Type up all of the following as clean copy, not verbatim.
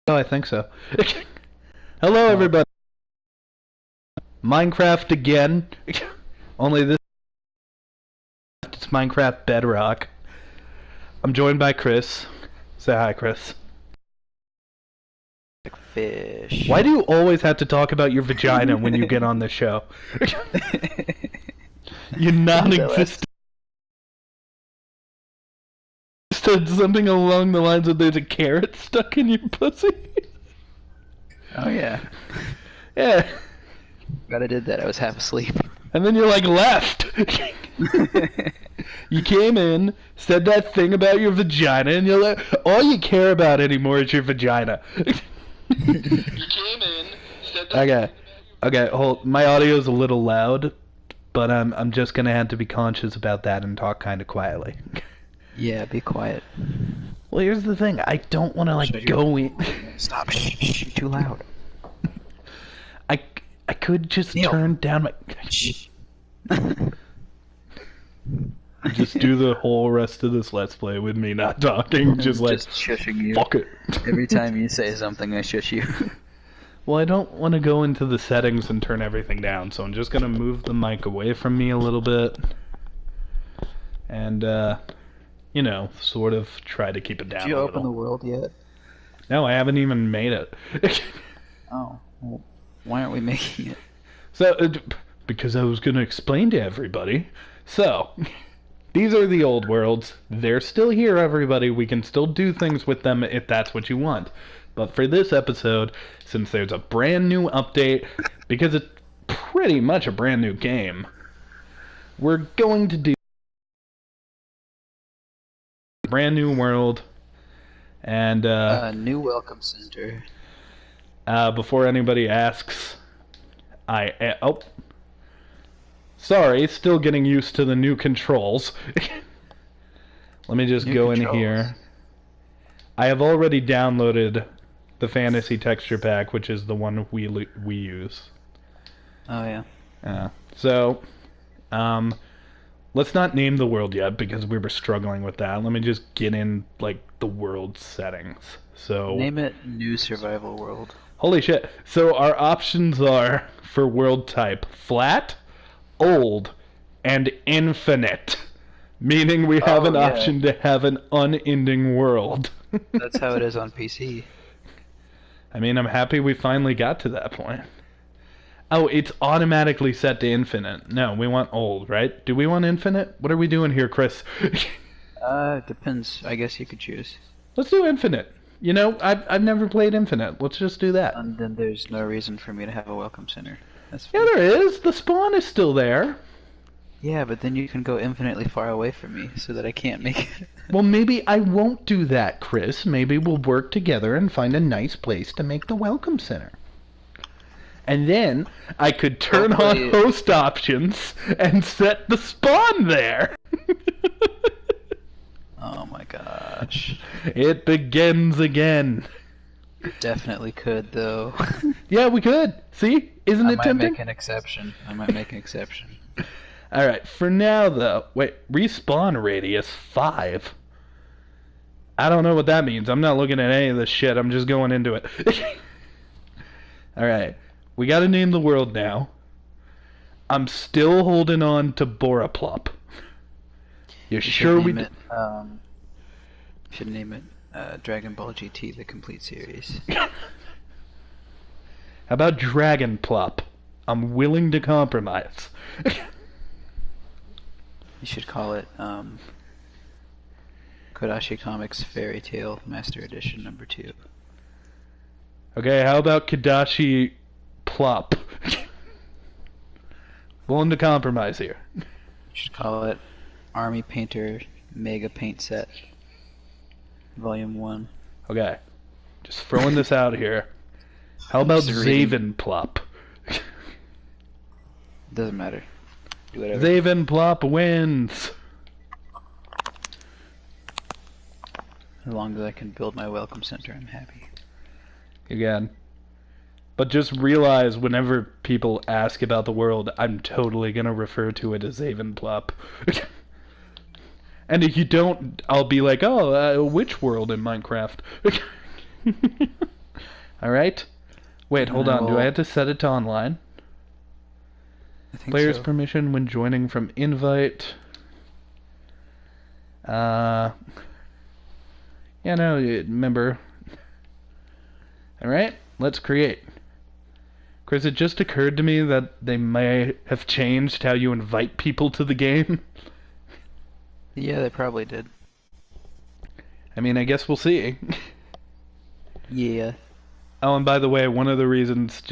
Oh, I think so. Hello, everybody. Minecraft again. Only this it's Minecraft Bedrock. I'm joined by Chris. Say hi, Chris. Fish. Why do you always have to talk about your vagina when you get on this show? You non-existent. Said something along the lines of "there's a carrot stuck in your pussy." Oh yeah. Yeah. Glad I did that. I was half asleep. And then you're like left. You came in, said that thing about your vagina, and you're like, all you care about anymore is your vagina. You came in, said that. Okay, hold. My audio's a little loud, but I'm just gonna have to be conscious about that and talk kind of quietly. Yeah, be quiet. Well, here's the thing. I don't want to go in. Stop! Shh, too loud. I could just Kneale. turn down my. Just do the whole rest of this Let's Play with me not talking, just shushing you. Fuck it. Every time you say something, I shush you. Well, I don't want to go into the settings and turn everything down, so I'm just gonna move the mic away from me a little bit. And, you know, sort of try to keep it down. Did you a open little. the world yet? No, I haven't even made it. Oh, well, why aren't we making it? So, because I was gonna explain to everybody. So, these are the old worlds. They're still here, everybody. We can still do things with them if that's what you want. But for this episode, since there's a brand new update, because it's pretty much a brand new game, we're going to do a brand new world. And, new welcome center. before anybody asks, oh. Sorry, still getting used to the new controls. Let me just go in here. I have already downloaded the fantasy texture pack, which is the one we use. Oh yeah. So, let's not name the world yet because we were struggling with that. Let me just get in like the world settings. So name it New Survival World. Holy shit. So our options are for world type flat, old, and infinite, meaning we have an option to have an unending world. That's how it is on PC. I mean, I'm happy we finally got to that point. Oh, it's automatically set to infinite. No, we want old, right? Do we want infinite? What are we doing here, Chris? Depends. I guess you could choose. Let's do infinite. You know, I've never played infinite. Let's just do that. And then there's no reason for me to have a welcome center. That's fine. Yeah, there is. The spawn is still there. Yeah, but then you can go infinitely far away from me so that I can't make it. Well, maybe I won't do that, Chris. Maybe we'll work together and find a nice place to make the welcome center. And then I could turn on host options and set the spawn there. Oh my gosh. It begins again. Definitely could, though. Yeah, we could. See? Isn't it tempting? I might make an exception. Alright, for now, though... Wait, respawn radius 5? I don't know what that means. I'm not looking at any of this shit. I'm just going into it. Alright, we gotta name the world now. I'm still holding on to Boraplop. You sure we... should name it Dragon Ball GT, the complete series. How about Dragon Plop? I'm willing to compromise. You should call it Kodashi Comics Fairy Tale Master Edition number 2. Okay, how about Kodashi Plop? Willing to compromise here. You should call it Army Painter Mega Paint Set Volume 1. Okay, just throwing this out here. How about Zavenplop? Doesn't matter. Do whatever. Zavenplop wins! As long as I can build my welcome center, I'm happy. Again. But just realize whenever people ask about the world, I'm totally gonna refer to it as Zavenplop. And if you don't, I'll be like, oh, which world in Minecraft? Alright? Wait, hold on. Do I have to set it to online? I think Player's so. permission when joining from invite. Yeah, no, member. Alright, let's create. Chris, it just occurred to me that they may have changed how you invite people to the game. Yeah, they probably did. I mean, I guess we'll see. Yeah. Oh, and by the way, one of the reasons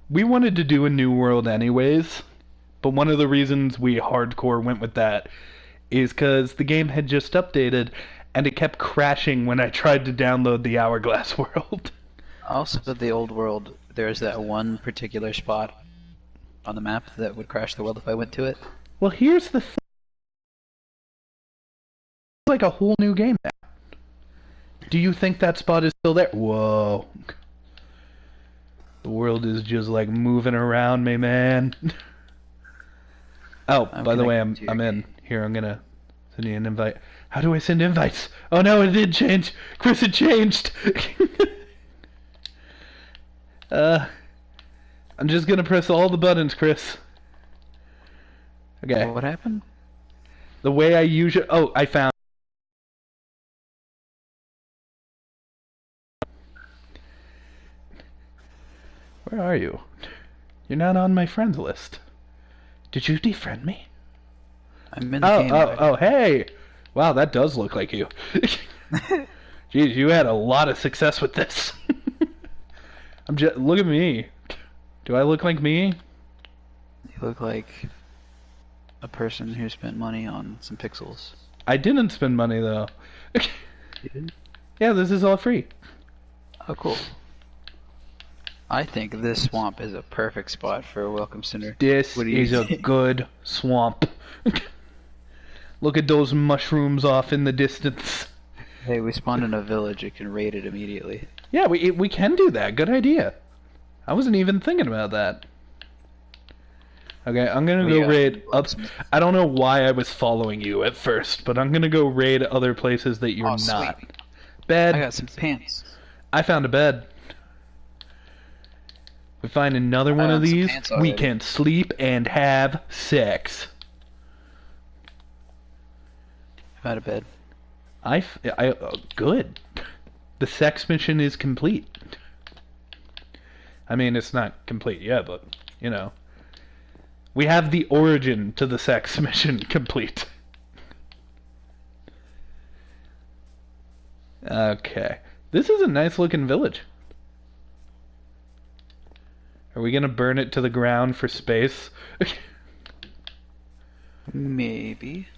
we wanted to do a new world anyways, but one of the reasons we hardcore went with that is because the game had just updated and it kept crashing when I tried to download the Hourglass world. Also, the old world, there's that one particular spot on the map that would crash the world if I went to it. Well, here's the thing. It's like a whole new game now. Do you think that spot is still there? Whoa. The world is just like moving around me, man. Oh, by the way, I'm in. Here, I'm gonna send you an invite. How do I send invites? Oh no, it did change. Chris, it changed. I'm just gonna press all the buttons, Chris. Okay. What happened? The way I usually... Oh, I found... Where are you? You're not on my friends list. Did you defriend me? I'm in the game. Oh, hey! Wow, that does look like you. Jeez, you had a lot of success with this. Look at me. Do I look like me? You look like a person who spent money on some pixels. I didn't spend money, though. You didn't? Yeah, this is all free. Oh, cool. I think this swamp is a perfect spot for a welcome center. This is a good swamp. Look at those mushrooms off in the distance. Hey, we spawned in a village. You can raid it immediately. Yeah, we can do that. Good idea. I wasn't even thinking about that. Okay, I'm gonna go raid up. I don't know why I was following you at first, but I'm gonna go raid other places that you're not. Sweet. Bed. I got some pants. I found a bed. We find another one of these, we can sleep and have sex. I'm out of bed. Good. The sex mission is complete. I mean, it's not complete yet, but, you know. We have the origin to the sex mission complete. Okay. This is a nice looking village. Are we gonna burn it to the ground for space? Maybe.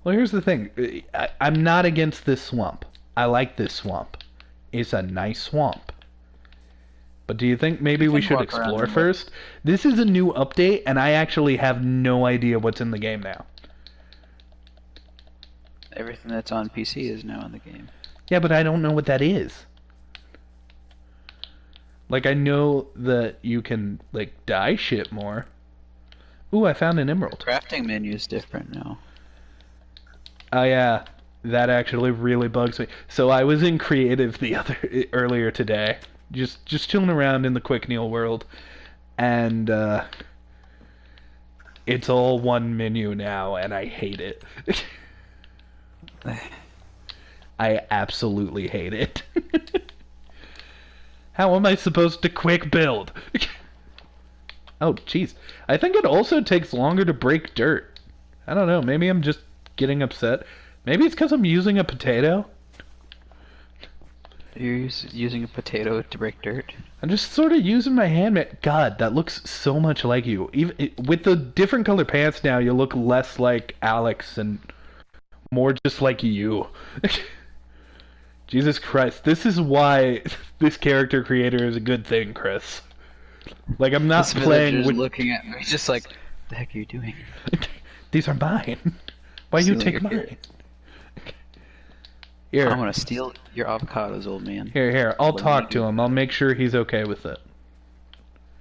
Well, here's the thing. I'm not against this swamp. I like this swamp. It's a nice swamp. But do you think maybe we should explore first? This is a new update, and I actually have no idea what's in the game now. Everything that's on PC is now in the game. Yeah, but I don't know what that is. Like, I know that you can, like, dye shit more. Ooh, I found an emerald. The crafting menu is different now. Oh, yeah. That actually really bugs me. So I was in creative earlier today. Just chilling around in the Quick Kneale world. And, it's all one menu now, and I hate it. I absolutely hate it. How am I supposed to quick build? Oh, jeez. I think it also takes longer to break dirt. I don't know. Maybe I'm just getting upset. Maybe it's because I'm using a potato. You're using a potato to break dirt? I'm just sort of using my hand. God, that looks so much like you. Even with the different color pants now, you look less like Alex and more just like you. Jesus Christ, this is why this character creator is a good thing, Chris. Like, I'm not playing with... looking at me, just like, what the heck are you doing? These are mine. Why you take mine? Here. I'm gonna steal your avocados, old man. Here, I'll talk to him. I'll make sure he's okay with it.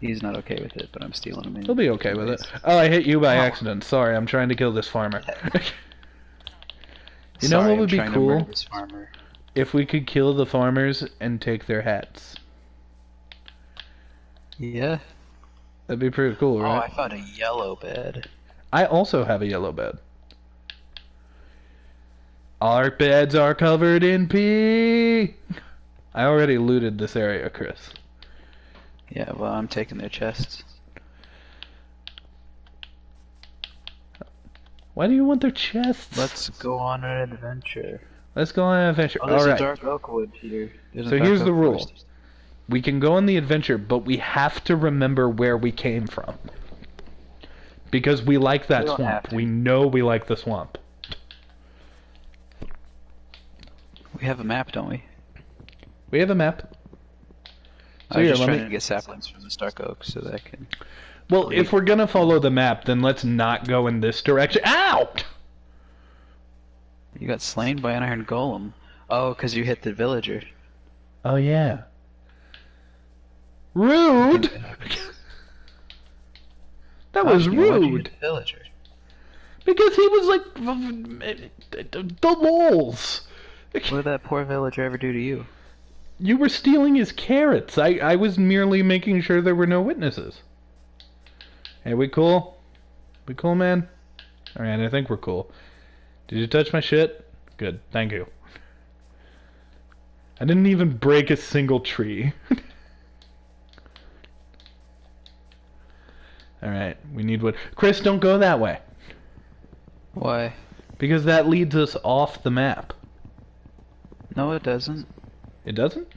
He's not okay with it, but I'm stealing him. He'll be okay with it. Oh, I hit you by accident. Sorry, I'm trying to kill this farmer. You know what would be cool? If we could kill the farmers and take their hats. Yeah. That'd be pretty cool, Oh, right? I found a yellow bed. I also have a yellow bed. Our beds are covered in pee. I already looted this area, Chris. Yeah, well, I'm taking their chests. Why do you want their chests? Let's go on an adventure. Let's go on an adventure. Oh, there's Alright. a dark oak wood here. So here's the rule. We can go on the adventure, but we have to remember where we came from. Because we like that swamp. We know we like the swamp. We have a map, don't we? We have a map. So I'm here, just let trying me... to get saplings from the dark oak so that I can... Well, if we're gonna follow the map, then let's not go in this direction. Ow! You got slain by an iron golem. Oh, because you hit the villager. Oh, yeah. Rude! That was Why'd you hit rude. the villager? Because he was like... the walls. What did that poor villager ever do to you? You were stealing his carrots. I was merely making sure there were no witnesses. Hey, we cool? We cool, man? Alright, I think we're cool. Did you touch my shit? Good, thank you. I didn't even break a single tree. Alright, we need wood. Chris, don't go that way. Why? Because that leads us off the map. No, it doesn't. It doesn't?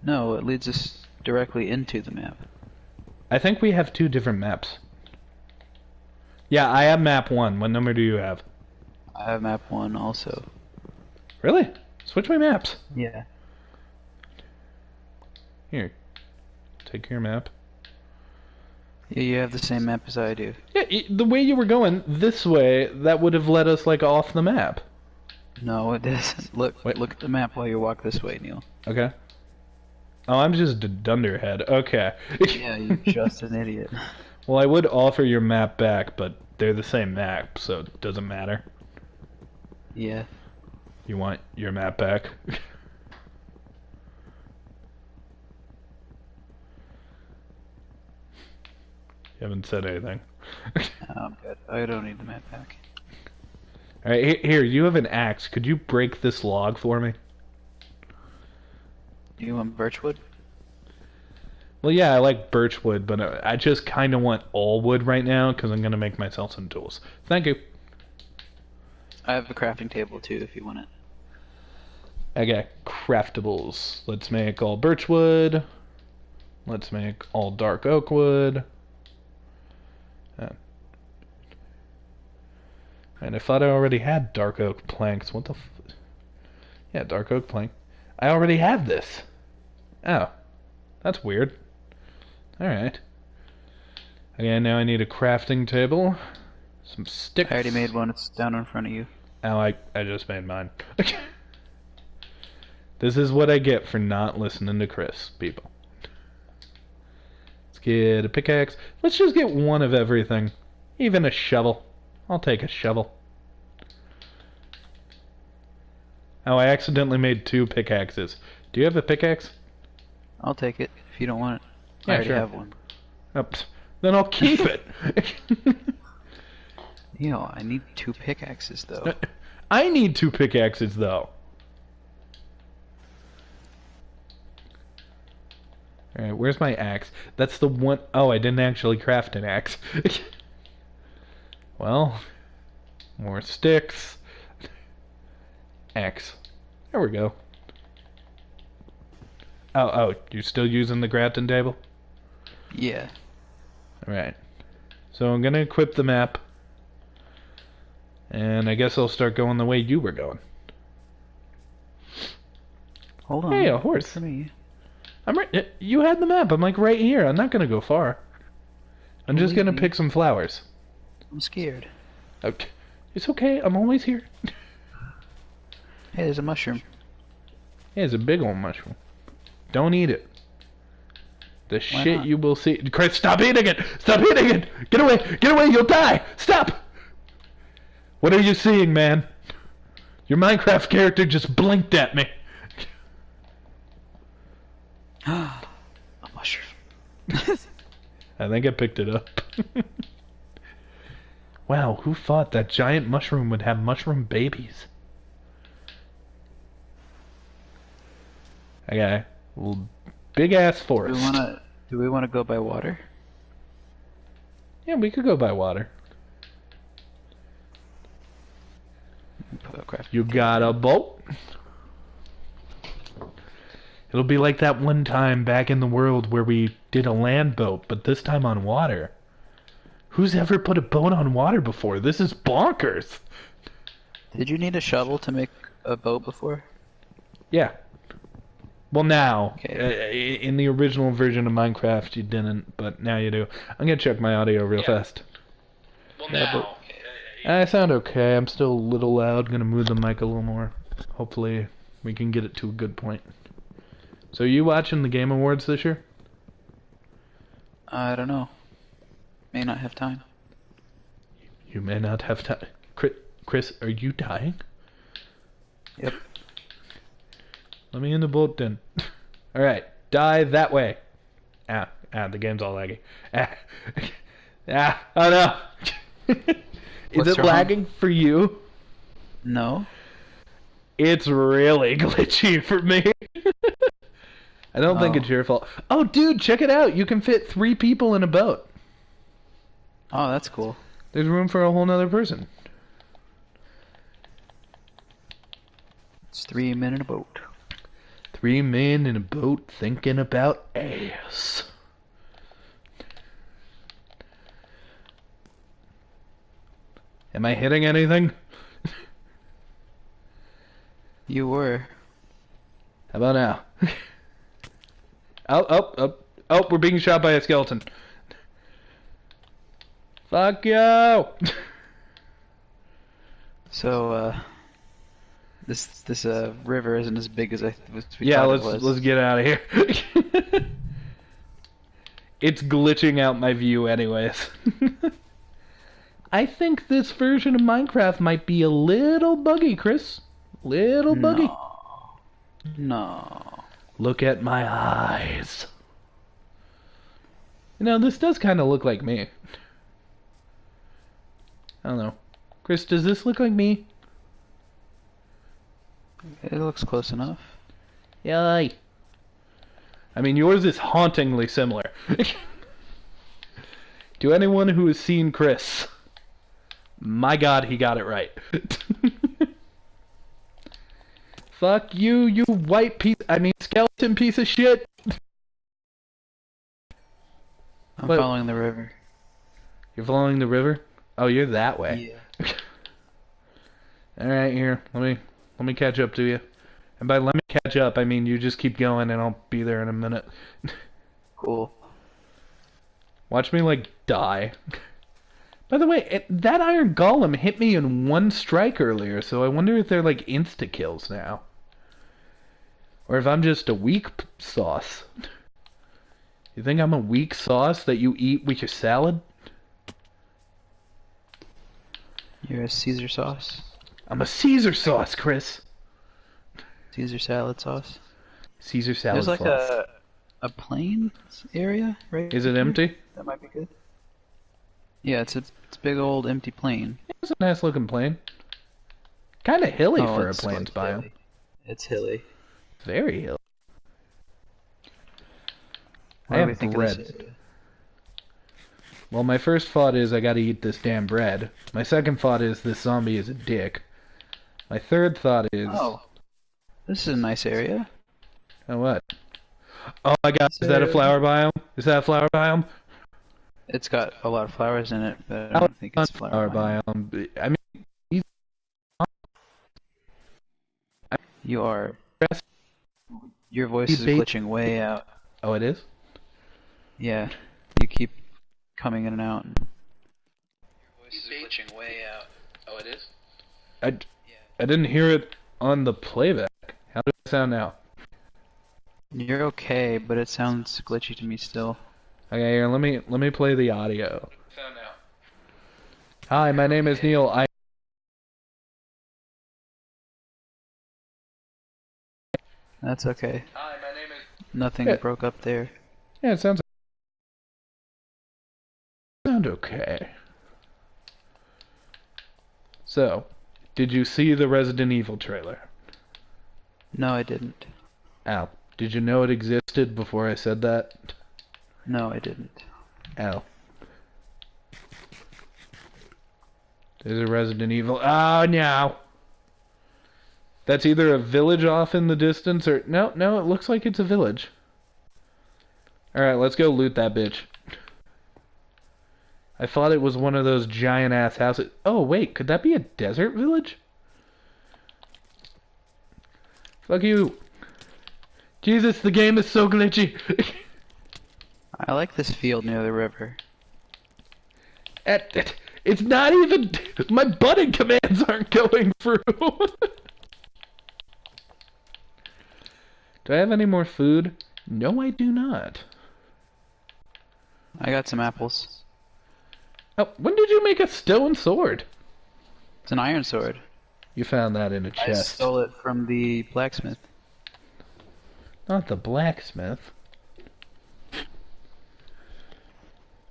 No, it leads us directly into the map. I think we have two different maps. Yeah, I have map 1. What number do you have? I have map 1 also. Really? Switch my maps. Yeah. Here. Take your map. Yeah, you have the same map as I do. Yeah, the way you were going, this way, that would have led us, like, off the map. No, it doesn't. Look, Wait. look at the map while you walk this way, Neil. Okay. Oh, I'm just a dunderhead. Okay. Yeah, you're just an idiot. Well, I would offer your map back, but they're the same map, so it doesn't matter. Yeah. You want your map back? You haven't said anything. I'm good. I don't need the map back. Alright, here, you have an axe. Could you break this log for me? Do you want birchwood? Well, yeah, I like birchwood, but I just kind of want all wood right now, because I'm going to make myself some tools. Thank you. I have a crafting table too, if you want it. I got craftables. Let's make all birchwood. Let's make all dark oak wood. And I thought I already had dark oak planks. What the yeah, dark oak plank. I already have this. Oh. That's weird. Alright. Okay, now I need a crafting table. Some sticks. I already made one. It's down in front of you. Oh, I just made mine. This is what I get for not listening to Chris, people. Let's get a pickaxe. Let's just get one of everything. Even a shovel. I'll take a shovel. Oh, I accidentally made 2 pickaxes. Do you have a pickaxe? I'll take it if you don't want it. Yeah, I already sure. have one. Oops. Then I'll keep it. You know, I need 2 pickaxes though. I need 2 pickaxes though. Alright, where's my axe? That's the one... Oh, I didn't actually craft an axe. Well, more sticks. Axe. There we go. Oh, you still using the crafting table? Yeah. Alright. So I'm gonna equip the map. And I guess I'll start going the way you were going. Hold on. Hey, a horse. For me. I'm right. You had the map. I'm like right here. I'm not gonna go far. I'm just gonna pick some flowers. I'm scared. Okay. It's okay. I'm always here. Hey, there's a mushroom. Yeah, it's a big old mushroom. Don't eat it. The shit not? you will see. Chris, stop eating it! Stop eating it! Get away! Get away! You'll die! Stop! What are you seeing, man? Your Minecraft character just blinked at me. A mushroom. I think I picked it up. Wow, who thought that giant mushroom would have mushroom babies? Okay, well, big ass forest. Do we wanna go by water? Yeah, we could go by water. You got a boat? It'll be like that one time back in the world where we did a land boat, but this time on water. Who's ever put a boat on water before? This is bonkers. Did you need a shovel to make a boat before? Yeah. Well, now, Okay. in the original version of Minecraft, you didn't, but now you do. I'm gonna check my audio real fast. Well, now. I sound okay. I'm still a little loud. Gonna move the mic a little more. Hopefully, we can get it to a good point. So, you watching the Game Awards this year? I don't know. May not have time. You may not have time. Chris, are you dying? Yep. Let me in the boat then. Alright, die that way. The game's all laggy. Oh no! Is it lagging for you? No. It's really glitchy for me. I don't think it's your fault. Oh, dude, check it out. You can fit 3 people in a boat. Oh, that's cool. There's room for a whole nother person. It's 3 men in a boat. 3 men in a boat thinking about ass. Am I hitting anything? You were. How about now? Oh, we're being shot by a skeleton. Fuck you! So, this river isn't as big as we yeah, thought it was. let's get out of here. It's glitching out my view anyways. I think this version of Minecraft might be a little buggy, Chris. Little buggy. No. Look at my eyes. You know, this does kind of look like me. I don't know. Chris, does this look like me? It looks close enough. Yay. I mean, yours is hauntingly similar. To anyone who has seen Chris, my god, he got it right. Fuck you, you skeleton piece of shit. I'm following the river. You're following the river? Oh, you're that way. Yeah. Alright, here, let me catch up to you. And by let me catch up, I mean you just keep going and I'll be there in a minute. Cool. Watch me, like, die. By the way, that iron golem hit me in 1 strike earlier, so I wonder if they're, like, insta-kills now. Or if I'm just a weak sauce. You think I'm a weak sauce that you eat with your salad? You're a Caesar sauce. I'm a Caesar sauce, Chris. Caesar salad sauce. Caesar salad sauce. There's like sauce. a plain area, right? Is it empty? That might be good. Yeah, it's a big old empty plain. It's a nice looking plain. Kind of hilly for a plains like biome. hilly. It's hilly. Very hilly. What I do we have think bread. of this? Well, my first thought is I gotta eat this damn bread. My second thought is this zombie is a dick. My third thought is... Oh. This is a nice area. Oh, what? Oh my god, is that a flower biome? Is that a flower biome? It's got a lot of flowers in it, but I don't think it's a flower biome. I mean... You are... Your voice is glitching way out. Oh, it is? Yeah. You keep coming in and out. Your voice is glitching way out. Oh, it is? I didn't hear it on the playback. How does it sound now? You're okay, but it sounds glitchy to me still. Okay, here, let me play the audio. Sound now. Hi, my name is Kneale. That's okay. Hi, my name is... Nothing broke up there. Yeah, it sounds Okay. So, did you see the Resident Evil trailer? No, I didn't. Ow. Did you know it existed before I said that? No, I didn't. Ow. There's a Resident Evil. Oh, no. That's either a village off in the distance or... No, it looks like it's a village. Alright, let's go loot that bitch. I thought it was one of those giant-ass houses. Oh, wait, could that be a desert village? Fuck you. Jesus, the game is so glitchy. I like this field near the river. It's not even... My button commands aren't going through. Do I have any more food? No, I do not. I got some apples. Oh, when did you make a stone sword? It's an iron sword. You found that in a I chest. stole it from the blacksmith. Not the blacksmith.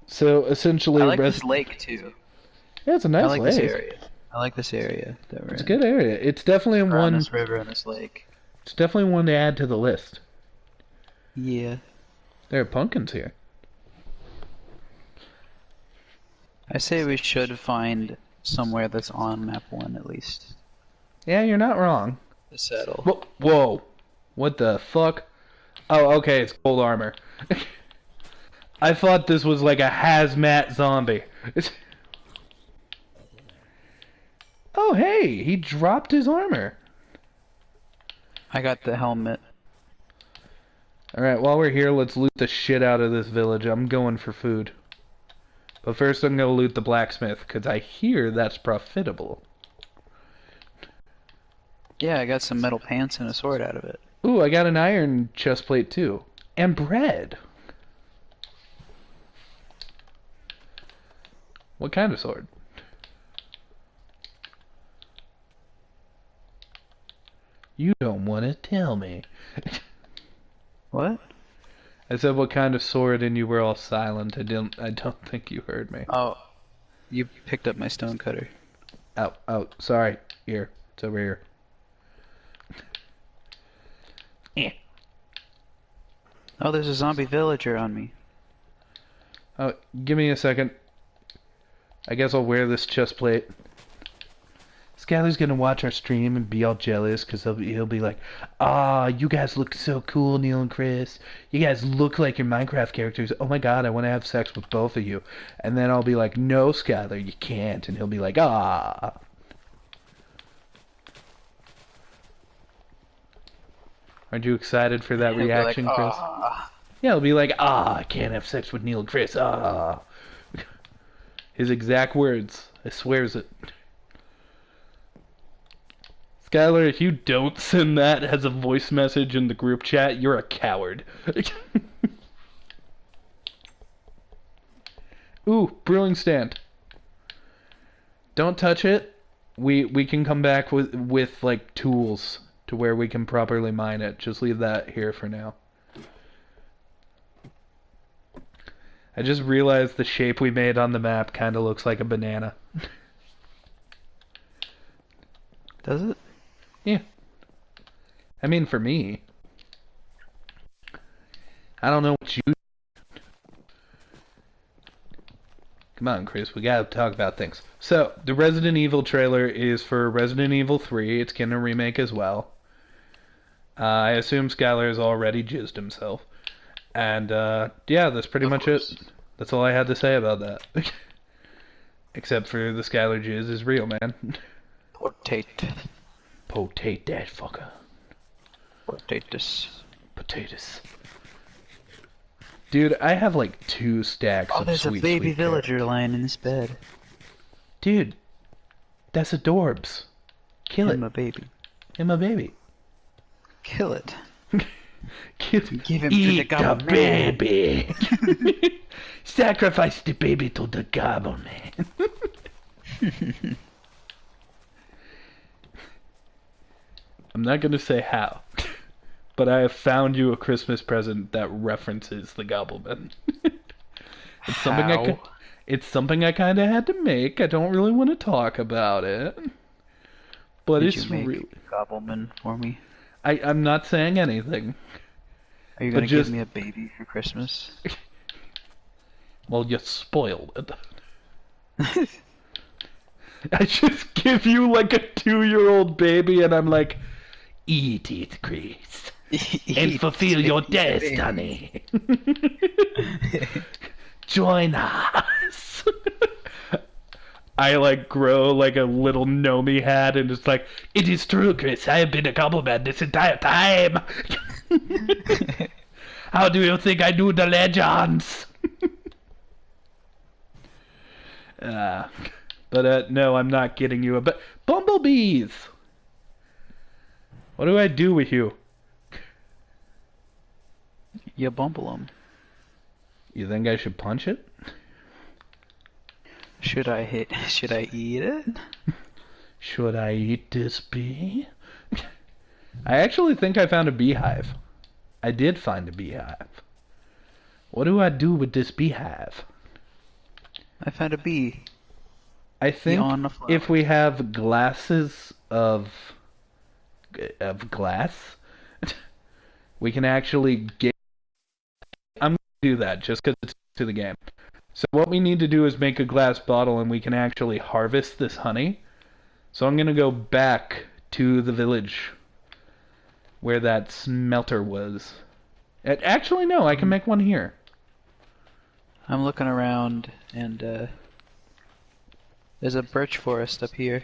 So, essentially... I like this lake, too. Yeah, it's a nice I like lake. this area. I like this area that we're It's a in. good area. It's definitely Around one... this river and this lake. It's definitely one to add to the list. Yeah. There are pumpkins here. I say we should find somewhere that's on map 1 at least. Yeah, you're not wrong. To settle. Whoa. What the fuck? Oh, okay, it's gold armor. I thought this was like a hazmat zombie. Oh, hey, he dropped his armor. I got the helmet. Alright, while we're here, let's loot the shit out of this village. I'm going for food. But first I'm gonna loot the blacksmith, because I hear that's profitable. Yeah, I got some metal pants and a sword out of it. Ooh, I got an iron chest plate too. And bread. What kind of sword? You don't want to tell me. What? I said what kind of sword and you were all silent. I don't think you heard me. Oh, you picked up my stone cutter. Oh, sorry. Here. It's over here. Oh, there's a zombie villager on me. Oh, give me a second. I guess I'll wear this chest plate. Skylar's gonna watch our stream and be all jealous because he'll be like, "Ah, you guys look so cool, Neil and Chris. You guys look like your Minecraft characters. Oh my god, I want to have sex with both of you." And then I'll be like, "No, Skylar, you can't." And he'll be like, "Ah." Aren't you excited for that reaction, like, Chris? Yeah, he'll be like, "Ah, I can't have sex with Neil and Chris. Ah." His exact words. I swears it. Skylar, if you don't send that as a voice message in the group chat, you're a coward. Ooh, brewing stand. Don't touch it. We can come back with like tools to where we can properly mine it. Just leave that here for now. I just realized the shape we made on the map kind of looks like a banana. Does it? Yeah. I mean, for me. I don't know what you... Come on, Chris, we gotta talk about things. So, the Resident Evil trailer is for Resident Evil 3. It's getting a remake as well. I assume Skylar has already jizzed himself. And, yeah, that's pretty much it. That's all I had to say about that. Except for the Skylar jizz is real, man. Potate. Potate that fucker. Potatoes. Potatoes. Dude, I have like 2 stacks of there's sweet, a baby sweet villager carrots. lying in this bed. Dude, that's adorbs. Kill Him it. a baby. Him a baby. Kill it. Give him to Eat the gobble the man. baby. Sacrifice the baby to the gobble man. I'm not gonna say how, but I have found you a Christmas present that references the Gobbleman. It's something I How? could. It's something I kind of had to make. I don't really want to talk about it. But Did it's you make really... Gobbleman for me? I'm not saying anything. Are you gonna give me a baby for Christmas? Well, you spoiled it. I just give you like a 2-year-old baby and I'm like, eat it, Chris. And fulfill your destiny. Join us. I like grow like a little gnomey hat and it's like, it is true, Chris. I have been a gobbleman this entire time. How do you think I do the legends? But no, I'm not getting you a bumblebees. What do I do with you? You bumble them. You think I should punch it? Should I eat it? Should I eat this bee? I actually think I found a beehive. I did find a beehive. What do I do with this beehive? I found a bee. I think if we have glasses of glass, we can actually get... I'm going to do that just because it's to the game. So what we need to do is make a glass bottle and we can actually harvest this honey. So I'm going to go back to the village where that smelter was. Actually, no, I can make one here. I'm looking around and there's a birch forest up here.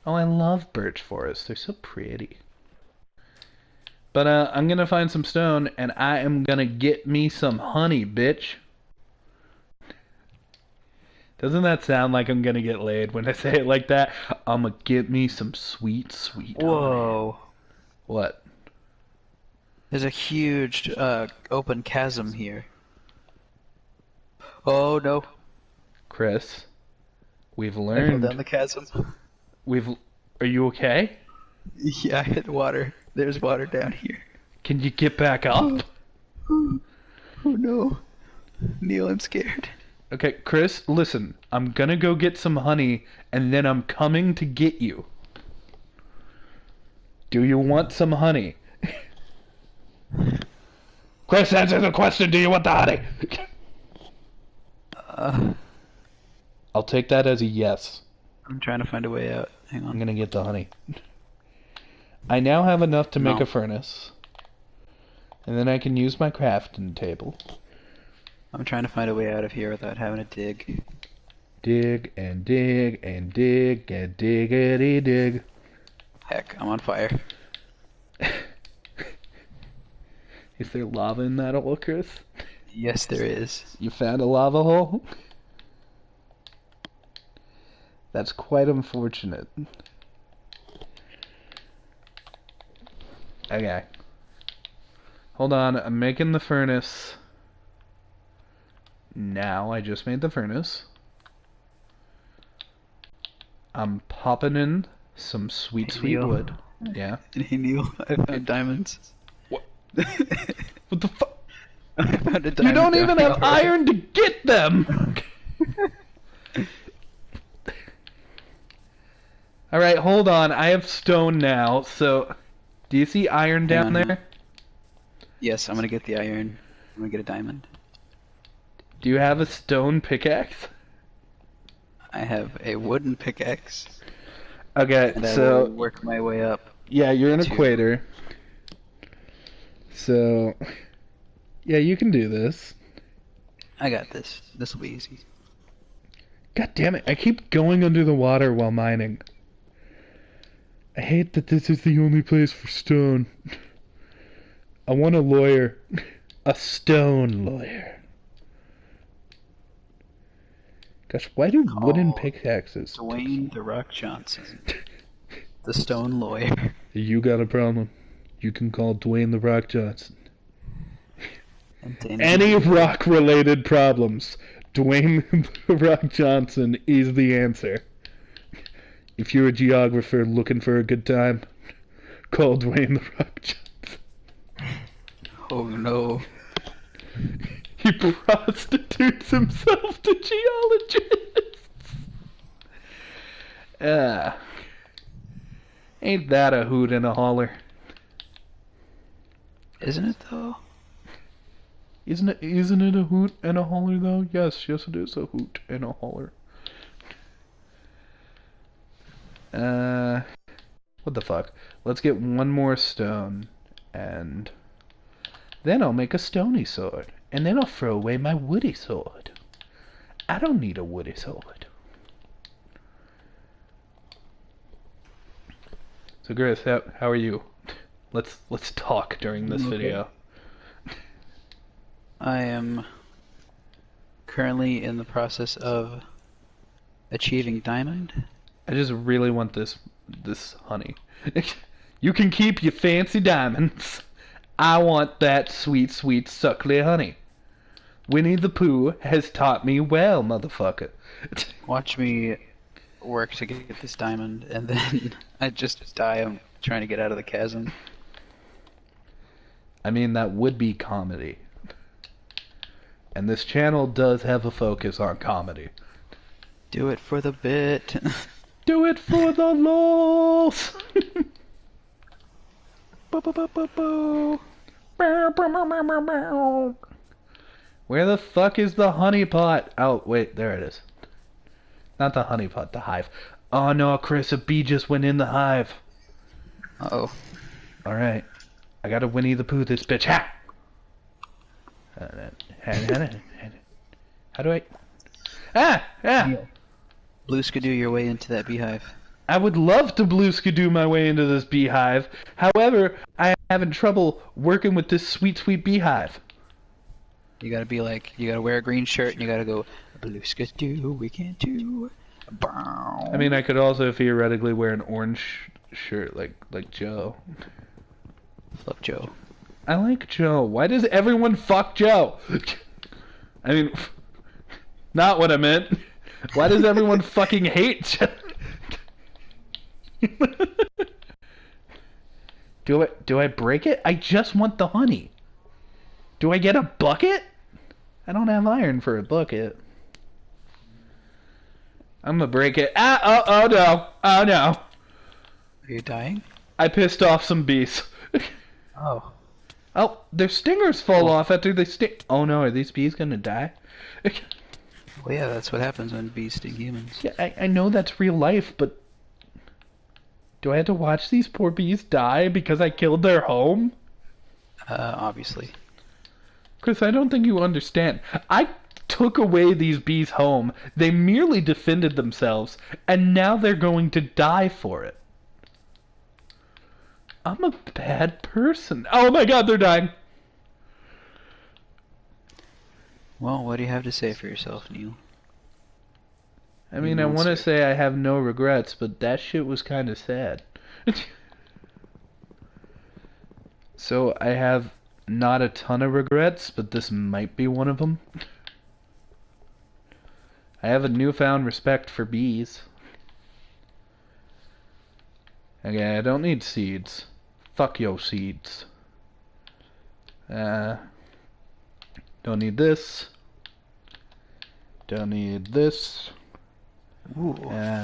Oh, I love birch forests. They're so pretty. But I'm going to find some stone and I am going to get me some honey, bitch. Doesn't that sound like I'm gonna get laid when I say it like that? I'ma get me some sweet, sweet honey. Whoa. What? There's a huge open chasm here. Oh no. Chris, we've I fell learned... down the chasm. Are you okay? Yeah, I hit water. There's water down here. Can you get back up? Oh no. Kneale, I'm scared. Okay, Chris, listen. I'm gonna go get some honey, and then I'm coming to get you. Do you want some honey? Chris, answer the question. Do you want the honey? I'll take that as a yes. I'm trying to find a way out. Hang on. I'm gonna get the honey. I now have enough to make a furnace. And then I can use my crafting table. I'm trying to find a way out of here without having to dig. Dig and dig and dig and diggity dig. Heck, I'm on fire. Is there lava in that hole, Chris? Yes, there is. You found a lava hole? That's quite unfortunate. Okay. Hold on, I'm making the furnace. Now, I just made the furnace. I'm popping in some sweet wood. Yeah. Hey Kneale, I found diamonds. What? What the fuck? I found a diamond. You don't even have iron to get them! Alright, hold on. I have stone now, so... Do you see iron down there? Yes, I'm gonna get the iron. I'm gonna get a diamond. Do you have a stone pickaxe? I have a wooden pickaxe. Okay, and I so... will work my way up. Yeah, you're an equator. So... Yeah, you can do this. I got this. This will be easy. God damn it, I keep going under the water while mining. I hate that this is the only place for stone. I want a lawyer. A stone lawyer. Gosh, why do wooden pickaxes... Dwayne "The Rock" Johnson. The stone lawyer. You got a problem. You can call Dwayne "The Rock" Johnson. Any rock-related problems, Dwayne "The Rock" Johnson is the answer. If you're a geographer looking for a good time, call Dwayne "The Rock" Johnson. Oh no. He prostitutes himself to geologists. Ain't that a hoot and a holler? Isn't it though? Isn't it a hoot and a holler though? Yes, it is a hoot and a holler. What the fuck? Let's get one more stone, and then I'll make a stony sword, and then I'll throw away my woody sword. I don't need a woody sword. So Chris, how are you? Let's talk during this video. I am currently in the process of achieving diamond. I just really want this honey. You can keep your fancy diamonds. I want that sweet, sweet, suckly honey. Winnie the Pooh has taught me well, motherfucker. Watch me work to get this diamond, and then I just die. I'm trying to get out of the chasm. I mean, that would be comedy. And this channel does have a focus on comedy. Do it for the bit. Do it for the lols. Where the fuck is the honey pot? Oh, wait, there it is. Not the honey pot, the hive. Oh no, Chris, a bee just went in the hive. Uh-oh. Alright. I gotta Winnie the Pooh this bitch. Ha! How do I... Ah! Blue skidoo your way into that beehive. I would love to blue skidoo my way into this beehive. However, I am having trouble working with this sweet, sweet beehive. You gotta be like, you gotta wear a green shirt and you gotta go, blue skidoo, we can't do. Bow. I mean, I could also theoretically wear an orange shirt like Joe. Love Joe. I like Joe. Why does everyone fuck Joe? I mean, not what I meant. Why does everyone fucking hate Joe? Do I break it? I just want the honey. Do I get a bucket? I don't have iron for a bucket. I'm gonna break it. Oh no. Oh no. Are you dying? I pissed off some bees. Oh. Oh, their stingers fall off after they sting. Oh no, are these bees gonna die? Well, yeah, that's what happens when bees sting humans. Yeah, I know that's real life, but do I have to watch these poor bees die because I killed their home? Obviously. Chris, I don't think you understand. I took away these bees' home. They merely defended themselves, and now they're going to die for it. I'm a bad person. Oh my god, they're dying. Well, what do you have to say for yourself, Kneale? I mean, I want to say I have no regrets, but that shit was kind of sad. So I have not a ton of regrets, but this might be one of them. I have a newfound respect for bees. Okay, I don't need seeds. Fuck yo seeds. Don't need this. Don't need this. Ooh,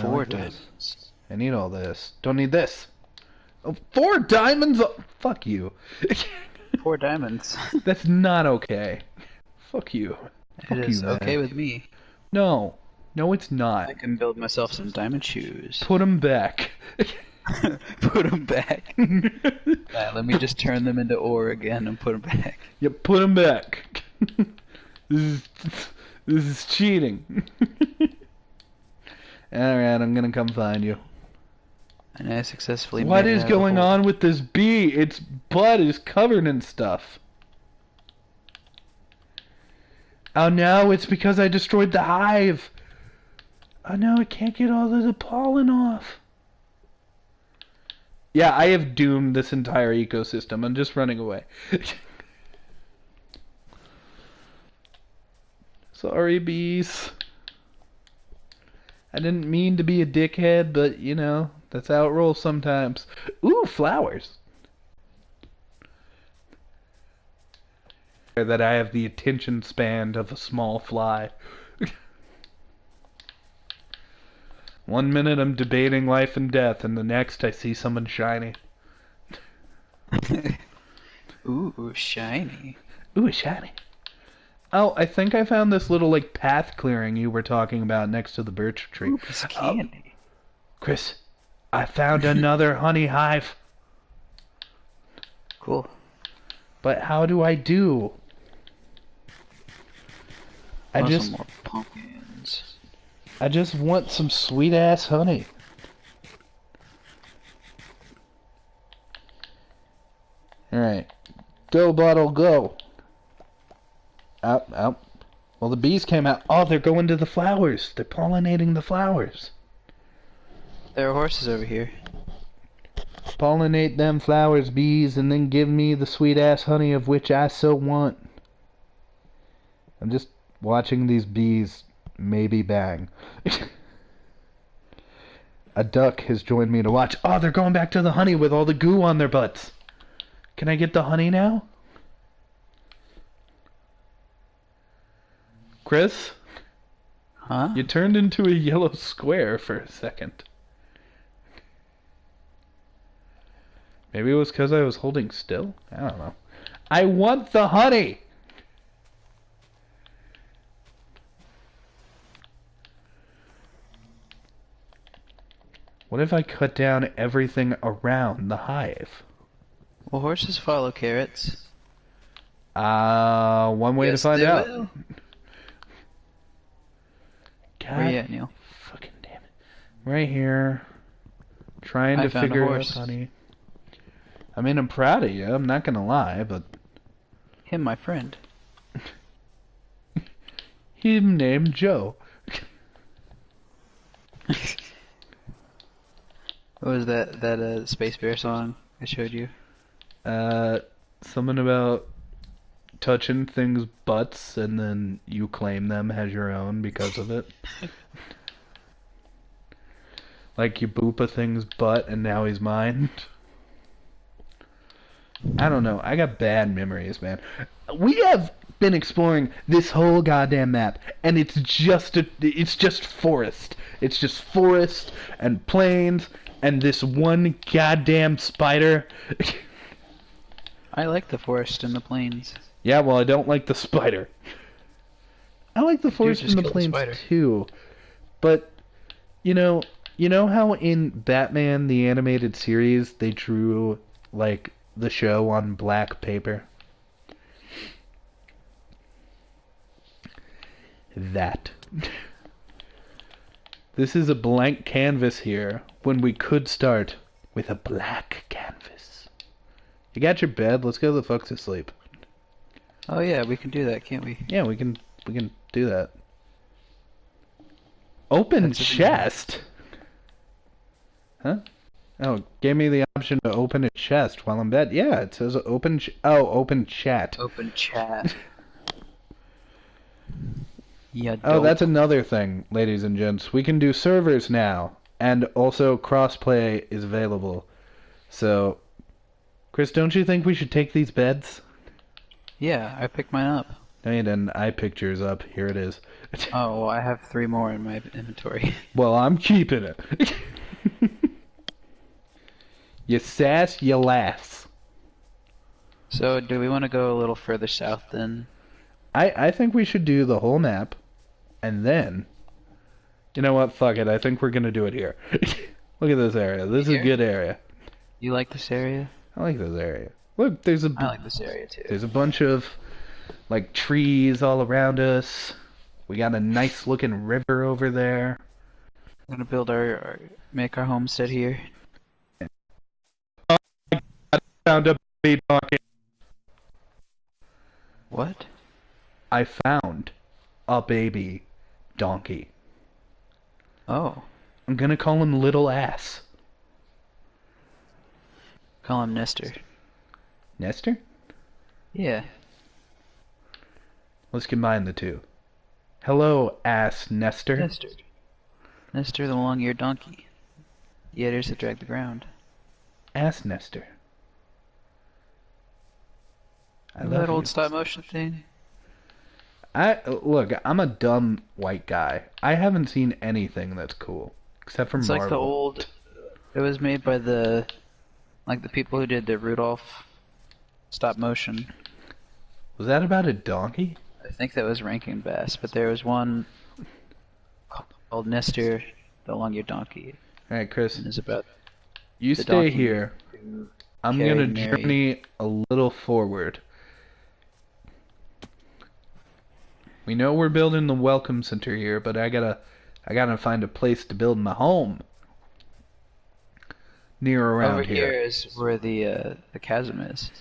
4 diamonds. I need all this. Don't need this. Oh, 4 diamonds? Oh, fuck you. 4 diamonds. That's not okay. Fuck you. It is okay with me. No. No, it's not. I can build myself some diamond shoes. Put them back. Put them back. Let me just turn them into ore again and put them back. Yeah, put them back. This is cheating. Alright, I'm gonna come find you. And I successfully What made it is out of going a hole. on with this bee? Its butt is covered in stuff. Oh no, it's because I destroyed the hive. Oh no, I can't get all of the pollen off. Yeah, I have doomed this entire ecosystem. I'm just running away. Sorry, bees. I didn't mean to be a dickhead, but, you know, that's how it rolls sometimes. Ooh, flowers. that I have the attention span of a small fly. 1 minute I'm debating life and death, and the next I see someone shiny. Ooh, shiny. Ooh, shiny. Oh, I think I found this little, like, path clearing you were talking about next to the birch tree. Ooh, piece of candy. Chris, I found another honey hive. Cool. But how do I do? I Some more pumpkins. just want some sweet ass honey. Alright. Go, bottle, go. Out, out. Well, the bees came out. Oh, they're going to the flowers. They're pollinating the flowers. There are horses over here. Pollinate them flowers, bees, and then give me the sweet ass honey of which I so want. I'm just watching these bees maybe bang. A duck has joined me to watch. Oh, they're going back to the honey with all the goo on their butts. Can I get the honey now? Chris? Huh? You turned into a yellow square for a second. Maybe it was because I was holding still? I don't know. I want the honey! What if I cut down everything around the hive? Well, horses follow carrots. One way to find out. Will. God, Where you at, Neil? fucking damn it. Right here. Trying to found a figure out horse. honey. I mean, I'm proud of you, I'm not gonna lie, but... Him, my friend. Him named Joe. What was that Space Bear song I showed you? Something about touching things' butts and then you claim them as your own because of it. Like you boop a thing's butt and now he's mine. I don't know. I got bad memories, man. We have been exploring this whole goddamn map, and it's just forest. It's just forest and plains and this one goddamn spider. I like the forest and the plains. Yeah, well, I don't like the spider. I like the forest just and the kill the plains spider. too, but you know how in Batman the animated series they drew like the show on black paper? That. This is a blank canvas here when we could start with a black canvas. You got your bed? Let's go the fuck to sleep. Oh yeah, we can do that, can't we? Yeah, we can do that. Open That's chest? Huh? Oh, gave me the option to open a chest while I'm bed. Yeah, it says open open chat. Open chat. Yeah. Oh, that's another thing, ladies and gents. We can do servers now, and also crossplay is available. So, Chris, don't you think we should take these beds? Yeah, I picked mine up. No, you didn't. I picked yours up. Here it is. Oh, well, I have 3 more in my inventory. Well, I'm keeping it. You sass, you lass. So, do we want to go a little further south then? I think we should do the whole map, and then... You know what? Fuck it. I think we're gonna do it here. Look at this area. This is a good area. You like this area? I like this area. Look, there's a... I like this area too. There's a bunch of, like, trees all around us. We got a nice looking river over there. We're gonna build make our homestead here. Found a baby donkey. What? I found a baby donkey. Oh. I'm gonna call him Little Ass. Call him Nestor. Nestor? Yeah. Let's combine the two. Hello, Ass Nestor. Nestor. Nestor the long-eared donkey. The eaters that drag the ground. Ass Nestor. I Remember love that old you. stop motion thing? Look, I'm a dumb white guy. I haven't seen anything that's cool except for It's Marvel. like the old. It was made by the people who did the Rudolph stop motion. Was that about a donkey? I think that was Rankin Bass, but there was one called Nestor, the long-eared donkey. All right, Chris. And it's about You the stay donkey here. who I'm carried gonna Mary. journey a little forward. We know we're building the welcome center here, but I gotta find a place to build my home. Near around Over here. here is where the chasm is.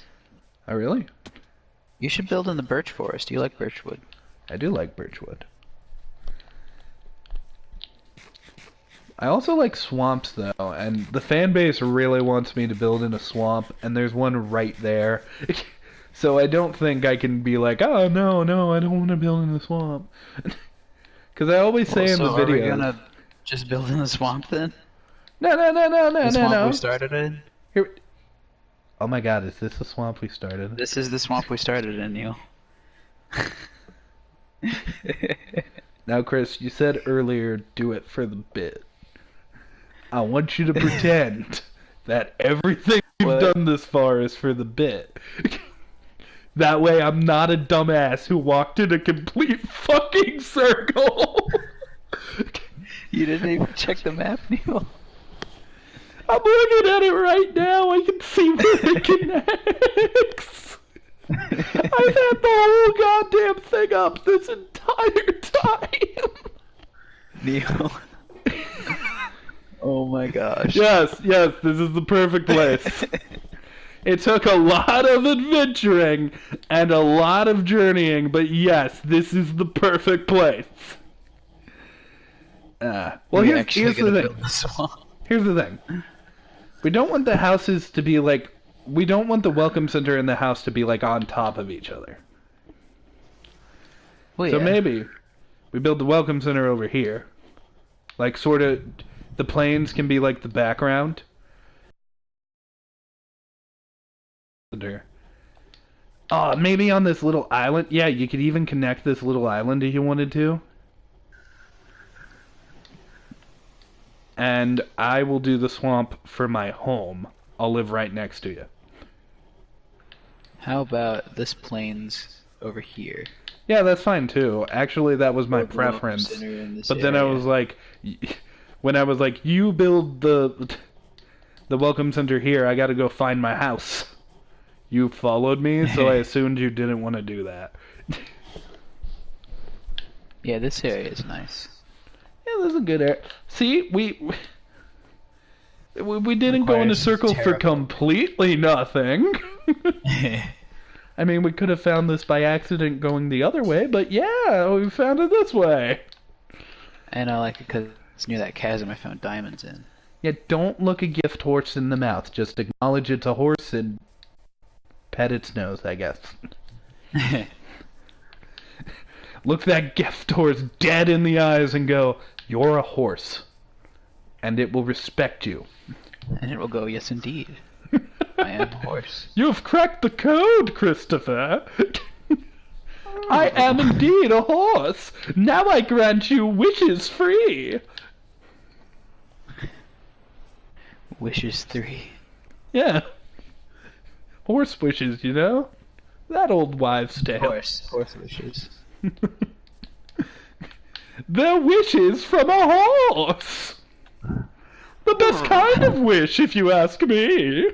Oh, really? You should build in the birch forest. You like birchwood. I do like birchwood. I also like swamps, though, and the fan base really wants me to build in a swamp, and there's one right there. So I don't think I can be like, oh, no, I don't want to build in the swamp. Because I always say in the Are we videos... gonna just build in the swamp then? No. The swamp we started in? Here... Oh my god, is this the swamp we started in? This is the swamp we started in, Neil. Now, Chris, you said earlier, do it for the bit. I want you to pretend that everything you've done this far is for the bit. That way I'm not a dumbass who walked in a complete fucking circle. You didn't even check the map, Neil. I'm looking at it right now. I can see where it connects. I've had the whole goddamn thing up this entire time. Neil. Oh my gosh. Yes, this is the perfect place. It took a lot of adventuring and a lot of journeying, but yes, this is the perfect place. Well, here's the thing. Here's the thing. We don't want the houses to be like... We don't want the welcome center and the house to be like on top of each other. Well, so yeah. maybe we build the welcome center over here. Like, sort of... The plains can be like the background. Maybe on this little island. Yeah, you could even connect this little island if you wanted to. And I will do the swamp for my home. I'll live right next to you. How about this plains over here? Yeah, that's fine too. Actually, that was my preference. But then I was like... When I was like, you build the welcome center here, I gotta go find my house. You followed me, so I assumed you didn't want to do that. Yeah, this area is nice. Yeah, this is a good area. See, we didn't go in a circle for completely nothing. I mean, we could have found this by accident going the other way, but yeah, we found it this way. And I like it because it's near that chasm I found diamonds in. Yeah, don't look a gift horse in the mouth. Just acknowledge it's a horse and pet its nose, I guess. Look that gift horse dead in the eyes and go, you're a horse. And it will respect you. And it will go, yes indeed. I am a horse. You've cracked the code, Christopher. I am indeed a horse. Now I grant you wishes free. Wishes 3. Yeah. Horse wishes, you know? That old wives' tale. Horse wishes. They're wishes from a horse. The best kind of wish, if you ask me.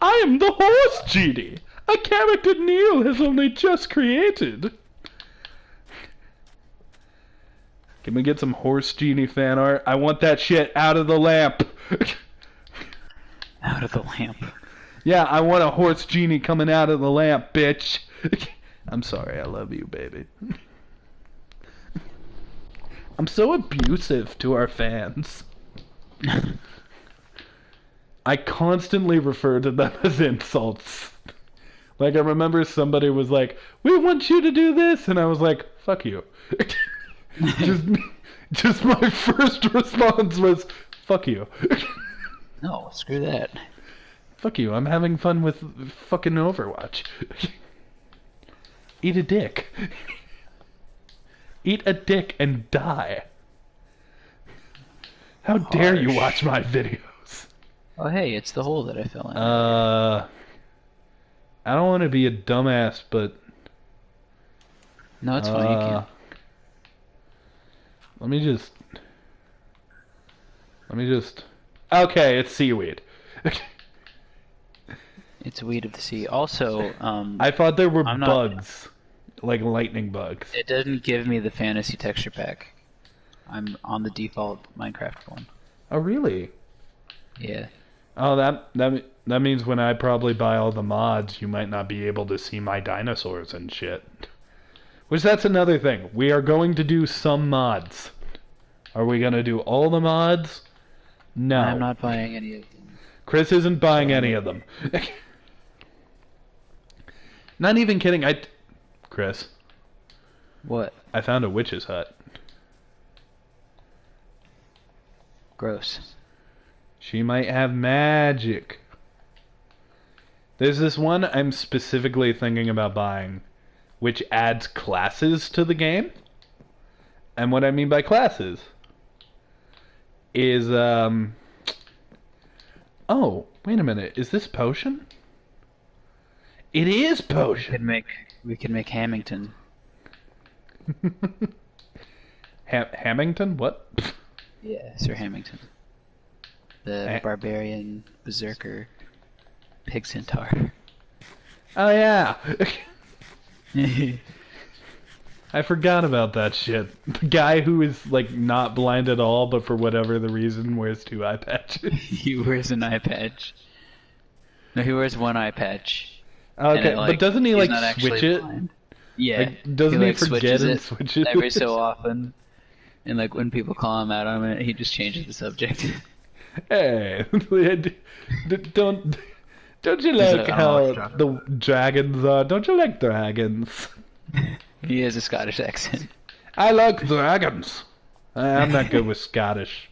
I am the Horse Genie, a character Kneale has only just created. Can we get some Horse Genie fan art? I want that shit out of the lamp. Out of the lamp. Yeah, I want a Horse Genie coming out of the lamp, bitch. I'm sorry, I love you, baby. I'm so abusive to our fans. I constantly refer to them as insults. Like, I remember somebody was like, we want you to do this, and I was like, fuck you. just my first response was, fuck you. No, screw that. Fuck you, I'm having fun with fucking Overwatch. Eat a dick. Eat a dick and die. How dare you watch my videos? Oh hey, it's the hole that I fell in. I don't want to be a dumbass, but... No, it's fine, you can. Let me just... Okay, it's seaweed. It's weed of the sea. Also, I thought there were I'm not- bugs. Like lightning bugs. it doesn't give me the fantasy texture pack. I'm on the default Minecraft one. Oh, really? Yeah. Oh, that means when I probably buy all the mods, you might not be able to see my dinosaurs and shit. Which, that's another thing. We are going to do some mods. Are we going to do all the mods? No. I'm not buying any of them. Chris isn't buying any of them. Not even kidding. Chris. What? I found a witch's hut. Gross. She might have magic. There's this one I'm specifically thinking about buying, which adds classes to the game. And what I mean by classes is, oh, wait a minute. Is this potion? It is potion. We could make Hamilton. Hamilton? What? Yeah, Sir Hamilton. The barbarian berserker pig centaur. Oh yeah. I forgot about that shit. The guy who is like not blind at all, but for whatever the reason wears 2 eye patches. He wears an eye patch. No, he wears 1 eye patch. Okay, but doesn't he like switch it? Blind. Yeah. Like, doesn't he forget and switch it every so often? And like when people call him out on it, he just changes the subject. Hey, don't you like how the dragons are? Don't you like dragons? He has a Scottish accent. I like dragons. I'm not good with Scottish.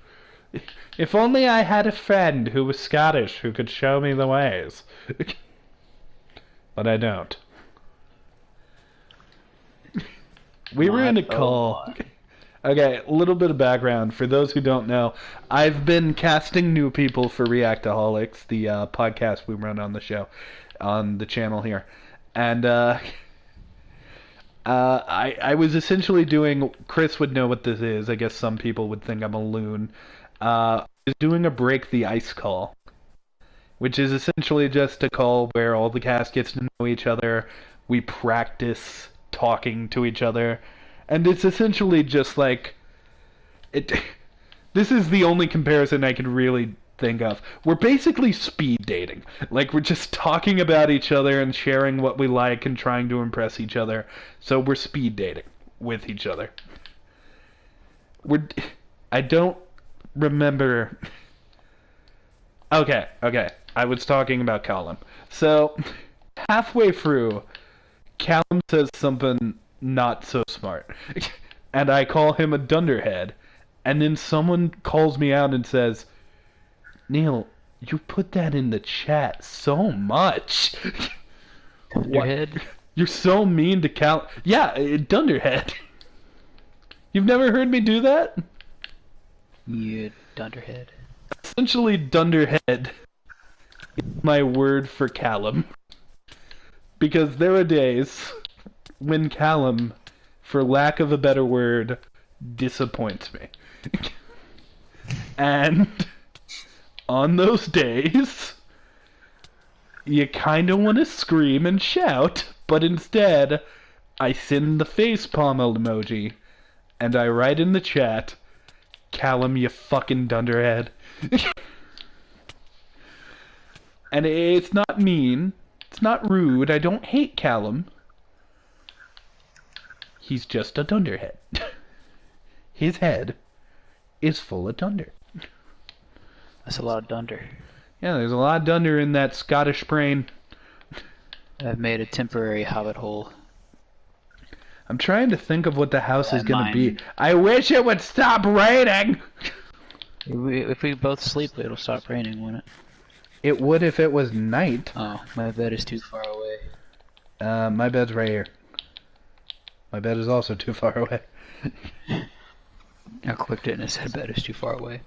If only I had a friend who was Scottish who could show me the ways. But I don't. We were in a call. Okay, a little bit of background. For those who don't know, I've been casting new people for REACTAHOLICS, the podcast we run on the show, on the channel here. And I was essentially doing, Chris would know what this is, I guess some people would think I'm a loon. I was doing a Break the Ice call, which is essentially just a call where all the cast gets to know each other, we practice talking to each other, and it's essentially just like this is the only comparison I can really think of. We're basically speed dating. Like, we're just talking about each other and sharing what we like and trying to impress each other. So we're speed dating with each other. I don't remember. Okay. I was talking about Calum. So halfway through, Calum says something not so smart. And I call him a dunderhead. And then someone calls me out and says, Kneale, you put that in the chat so much. Dunderhead? You're so mean to Calum. Yeah, dunderhead. You've never heard me do that? You dunderhead. Essentially, dunderhead is my word for Calum. Because there are days when Calum, for lack of a better word, disappoints me. And on those days, you kinda want to scream and shout, but instead, I send the facepalm emoji, and I write in the chat, Calum, you fucking dunderhead. And it's not mean, it's not rude, I don't hate Calum. He's just a dunderhead. His head is full of dunder. That's a lot of dunder. Yeah, there's a lot of dunder in that Scottish brain. I've made a temporary hobbit hole. I'm trying to think of what the house is gonna be. I wish it would stop raining! If we both sleep, it'll stop raining, won't it? It would if it was night. Oh, my bed is too far away. My bed's right here. My bed is also too far away. I clicked it and it said bed is too far away.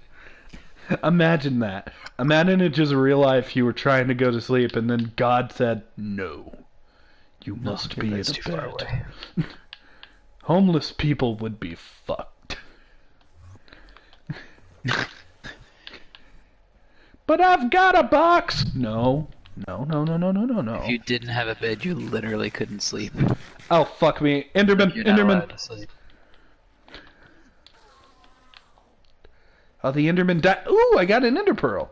Imagine that. Imagine it just real life. You were trying to go to sleep, and then God said, "No, you must be in too bed." far away. Homeless people would be fucked. But I've got a box. No. If you didn't have a bed, you literally couldn't sleep. Oh fuck me, Enderman, You're not Enderman. allowed to sleep. Oh, the Enderman died. Ooh, I got an Ender Pearl.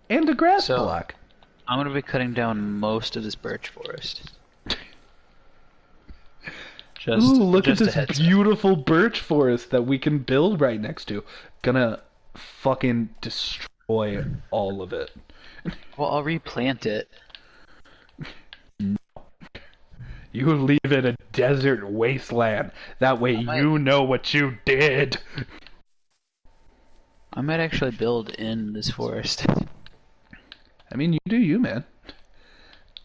And a grass block. I'm gonna be cutting down most of this birch forest. Ooh, look at this beautiful birch forest that we can build right next to. Gonna fucking destroy all of it. Well, I'll replant it. No. You leave it a desert wasteland. That way you know what you did. I might actually build in this forest. I mean, you do you, man.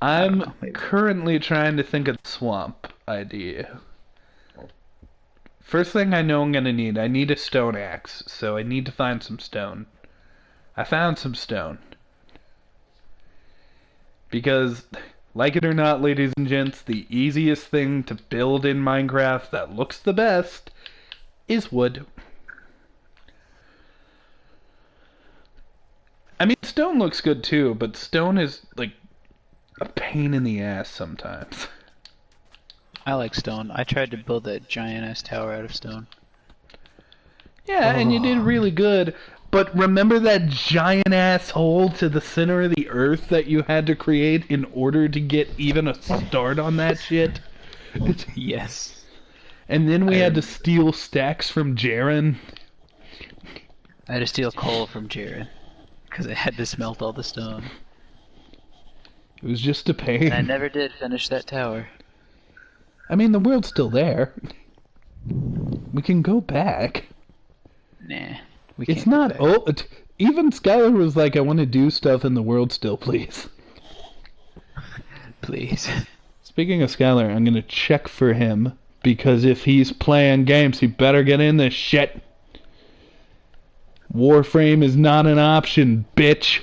I'm currently trying to think of the swamp idea. First thing I know I'm gonna need, I need a stone axe, so I need to find some stone. I found some stone. Because, like it or not, ladies and gents, the easiest thing to build in Minecraft that looks the best is wood. I mean, stone looks good too, but stone is, like, a pain in the ass sometimes. I like stone. I tried to build that giant-ass tower out of stone. Yeah, and you did really good, but remember that giant-ass hole to the center of the earth that you had to create in order to get even a start on that shit? Yes. And then we had to steal stacks from Jaren. I had to steal coal from Jaren. Because I had to smelt all the stone. It was just a pain. And I never did finish that tower. I mean, the world's still there. We can go back. Nah, we can't. It's not. Oh, even Skylar was like, "I want to do stuff in the world still, please." Please. Speaking of Skylar, I'm gonna check for him because if he's playing games, he better get in this shit. Warframe is not an option, bitch.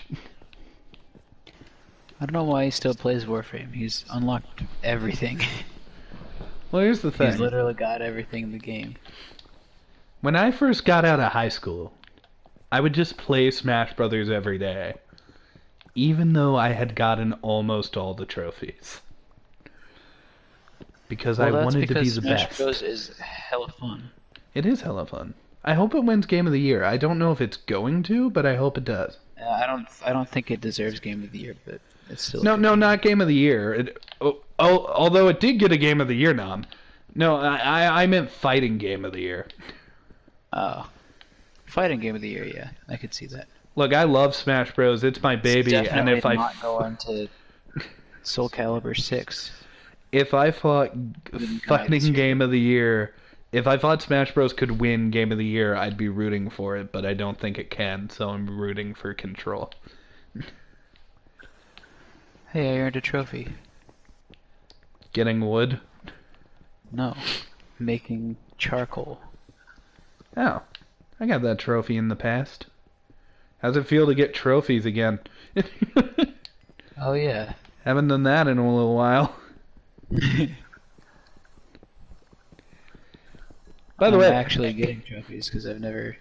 I don't know why he still plays Warframe. He's unlocked everything. Well, here's the thing. He's literally got everything in the game. When I first got out of high school, I would just play Smash Brothers every day, even though I had gotten almost all the trophies. Because I wanted to be the best. Smash Bros is hella fun. It is hella fun. I hope it wins Game of the Year. I don't know if it's going to, but I hope it does. I don't think it deserves Game of the Year, but it's still... No, not Game of the Year. Although it did get a Game of the Year nom. No, I meant Fighting Game of the Year. Oh. Fighting Game of the Year, yeah. I could see that. Look, I love Smash Bros. It's my baby, and if I not go on to Soul Calibur 6. If I thought Fighting Game of the Year... If I thought Smash Bros. Could win Game of the Year, I'd be rooting for it, but I don't think it can, so I'm rooting for Control. Hey, I earned a trophy. Getting wood? No. Making charcoal. Oh. I got that trophy in the past. How's it feel to get trophies again? Oh, yeah. Haven't done that in a little while. By the way, I'm actually getting trophies because I've never...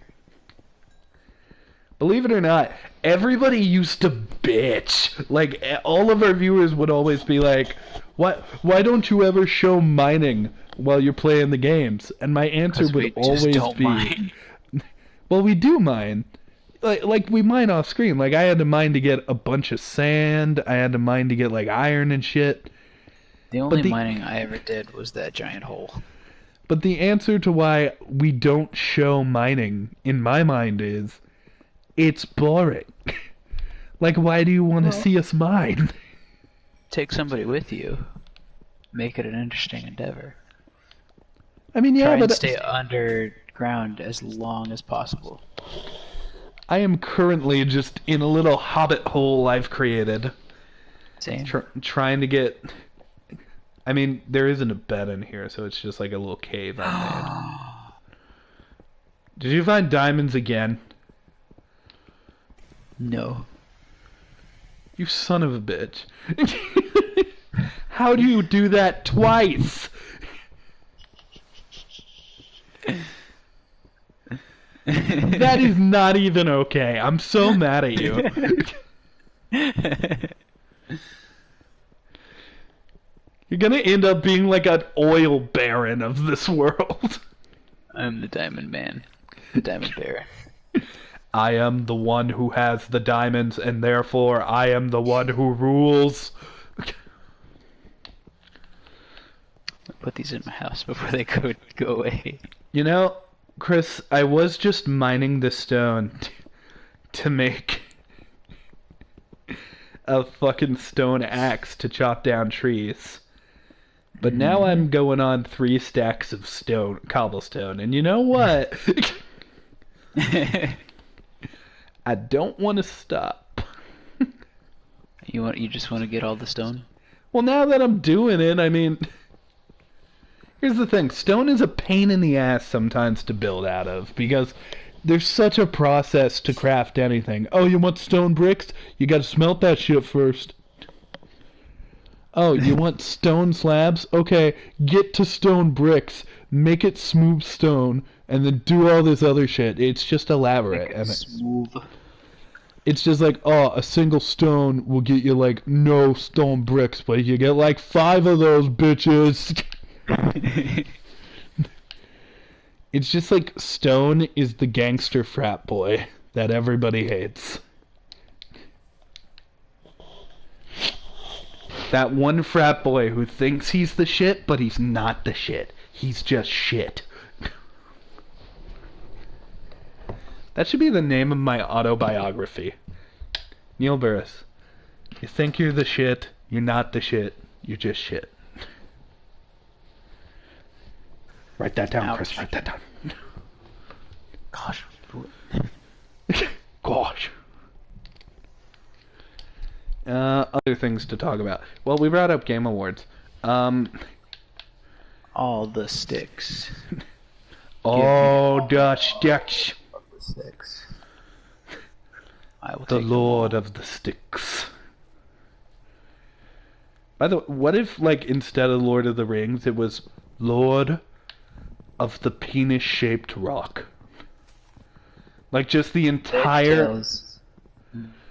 Believe it or not, everybody used to bitch. Like, all of our viewers would always be like, why don't you ever show mining while you're playing the games? And my answer would always be... Mine. Well, we do mine. Like, we mine off screen. Like, I had to mine to get a bunch of sand. I had to mine to get, like, iron and shit. The only mining I ever did was that giant hole. But the answer to why we don't show mining, in my mind, is it's boring. Like, why do you want to see us mine? Take somebody with you. Make it an interesting endeavor. I mean, yeah, Try but... and stay underground as long as possible. I am currently just in a little hobbit hole I've created. Same. Trying to get... I mean, there isn't a bed in here, so it's just like a little cave I made. Did you find diamonds again? No. You son of a bitch. How do you do that twice? That is not even okay. I'm so mad at you. You're gonna end up being like an oil baron of this world. I'm the diamond man. The diamond bear. I am the one who has the diamonds, and therefore I am the one who rules. Put these in my house before they go away. You know, Chris, I was just mining the stone to make a fucking stone axe to chop down trees. But now I'm going on 3 stacks of cobblestone, and you know what? I don't want to stop. You just want to get all the stone? Well, now that I'm doing it, I mean... Here's the thing, stone is a pain in the ass sometimes to build out of, because there's such a process to craft anything. Oh, you want stone bricks? You gotta smelt that shit first. Oh, you want stone slabs? Okay, get to stone bricks, make it smooth stone, and then do all this other shit. It's just elaborate. Make it smooth. It's just like, oh, a single stone will get you like no stone bricks, but you get like 5 of those bitches. It's just like stone is the gangster frat boy that everybody hates. That one frat boy who thinks he's the shit, but he's not the shit. He's just shit. That should be the name of my autobiography. Neil Burris. You think you're the shit, you're not the shit, you're just shit. Write that down, Chris. Write that down. Gosh. Gosh. Other things to talk about. Well, we brought up Game Awards. All the sticks. All the sticks. The sticks. I will The take Lord of the Sticks. By the way, what if, like, instead of Lord of the Rings, it was Lord of the Penis-Shaped Rock? Like, just the entire...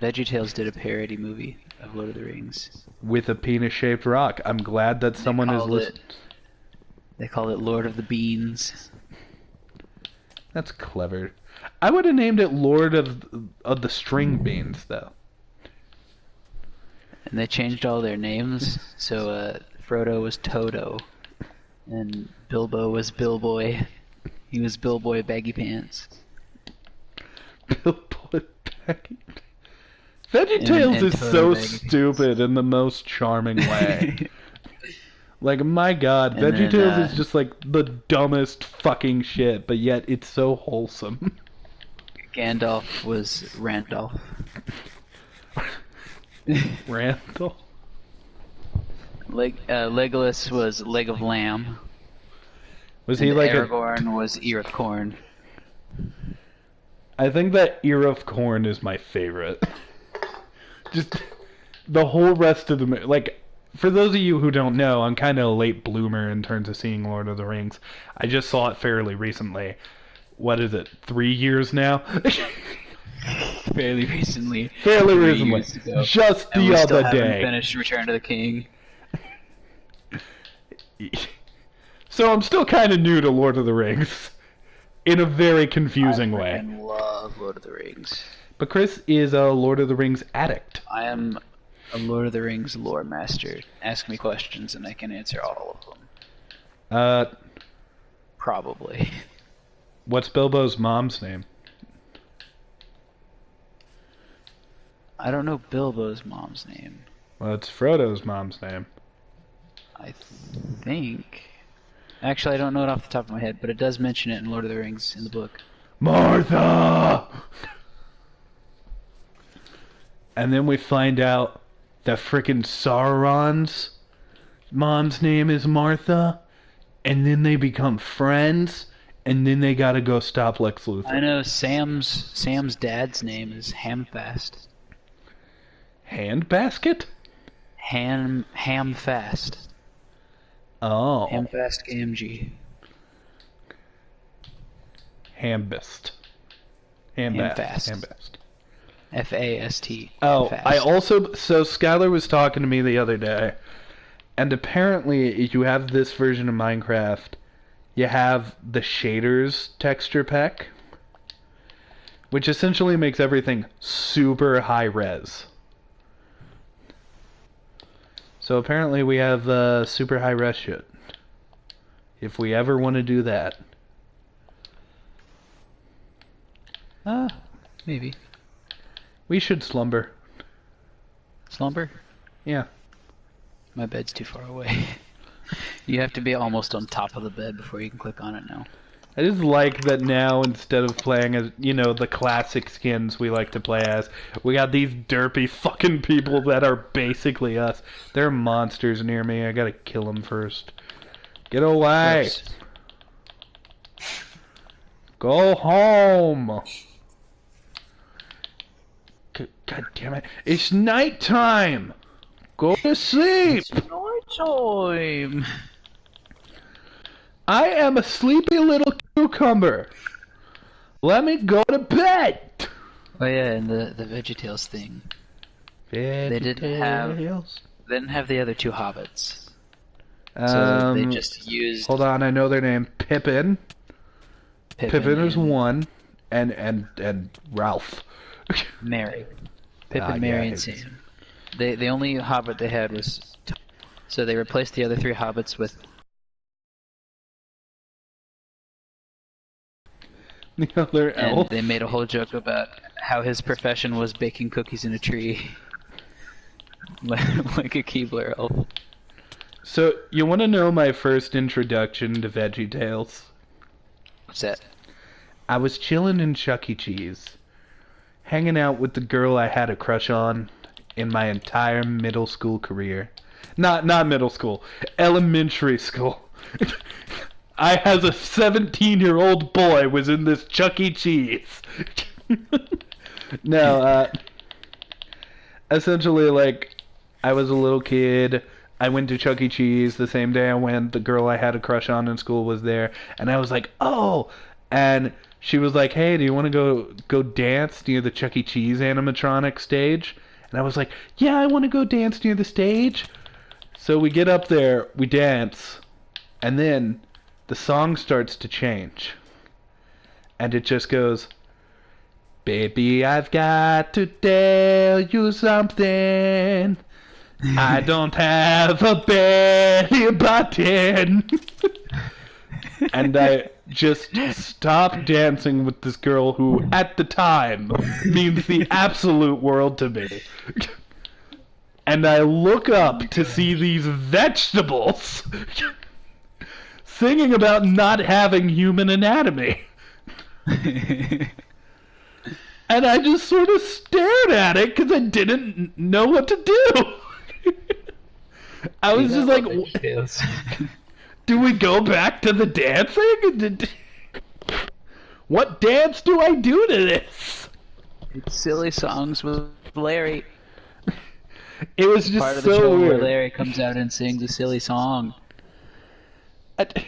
VeggieTales did a parody movie of Lord of the Rings. With a penis-shaped rock. I'm glad that someone is listening. They called it Lord of the Beans. That's clever. I would have named it Lord of the String Beans, though. And they changed all their names, so Frodo was Toto, and Bilbo was Billboy. He was Billboy Baggy Pants. Billboy Baggy Pants. VeggieTales is so stupid in the most charming way. Like, my god, VeggieTales is just like the dumbest fucking shit, but yet it's so wholesome. Gandalf was Randolph. Randall? Legolas was Leg of Lamb. Was he like Aragorn was Ear of Corn. I think that Ear of Corn is my favorite. Just the whole rest of the movie. Like, for those of you who don't know, I'm kind of a late bloomer in terms of seeing Lord of the Rings. I just saw it fairly recently. What is it, 3 years now? Fairly recently. Fairly recently. Just the other day. Finished Return of the King. So I'm still kind of new to Lord of the Rings. In a very confusing way. I love Lord of the Rings. But Chris is a Lord of the Rings addict. I am a Lord of the Rings lore master. Ask me questions and I can answer all of them. Probably. What's Bilbo's mom's name? I don't know Bilbo's mom's name. Well, it's Frodo's mom's name. I think... Actually, I don't know it off the top of my head, but it does mention it in Lord of the Rings in the book. Martha! and then we find out that frickin' Sauron's mom's name is Martha, and then they become friends, and then they gotta go stop Lex Luthor. I know Sam's dad's name is Hamfast. Handbasket? Hamfast. Oh. Hamfast KMG. Hambist. Hamfast. F-A-S-T. Oh, Fast. I also... So Skylar was talking to me the other day, and apparently if you have this version of Minecraft, you have the shaders texture pack, which essentially makes everything super high res. So apparently we have super high res shit. If we ever want to do that. Maybe. We should slumber. Slumber? Yeah. My bed's too far away. You have to be almost on top of the bed before you can click on it now. I just like that now, instead of playing as, you know, the classic skins we like to play as, we got these derpy fucking people that are basically us. There are monsters near me. I gotta kill them first. Get away! Oops. Go home! God damn it. It's nighttime! Go to sleep! It's nighttime! I am a sleepy little cucumber. Let me go to bed! Oh yeah, and the VeggieTales thing. They didn't have the other two hobbits. So they just used... Hold on, I know their name. Pippin. Pippin is one. And Ralph. Mary. Pippin, Mary, and Sam. The only hobbit they had was... So they replaced the other three hobbits with... The other elf. And they made a whole joke about how his profession was baking cookies in a tree. Like a Keebler elf. So, you want to know my first introduction to VeggieTales? What's that? I was chilling in Chuck E. Cheese, hanging out with the girl I had a crush on in my entire middle school career. Not middle school, elementary school. I, as a 17-year-old boy, was in this Chuck E. Cheese. No, essentially, like, I was a little kid. I went to Chuck E. Cheese the same day I went. The girl I had a crush on in school was there. And I was like, oh! And she was like, hey, do you want to go dance near the Chuck E. Cheese animatronic stage? And I was like, yeah, I want to go dance near the stage. So we get up there, we dance, and then the song starts to change. And it just goes, baby, I've got to tell you something. I don't have a belly button. And I just stopped dancing with this girl who, at the time, means the absolute world to me. And I look up to see these vegetables singing about not having human anatomy. And I just sort of stared at it because I didn't know what to do. I was just like, do we go back to the dancing? What dance do I do to this? It's silly songs with Larry. It was just part of the so show weird. where Larry comes out and sings a silly song. But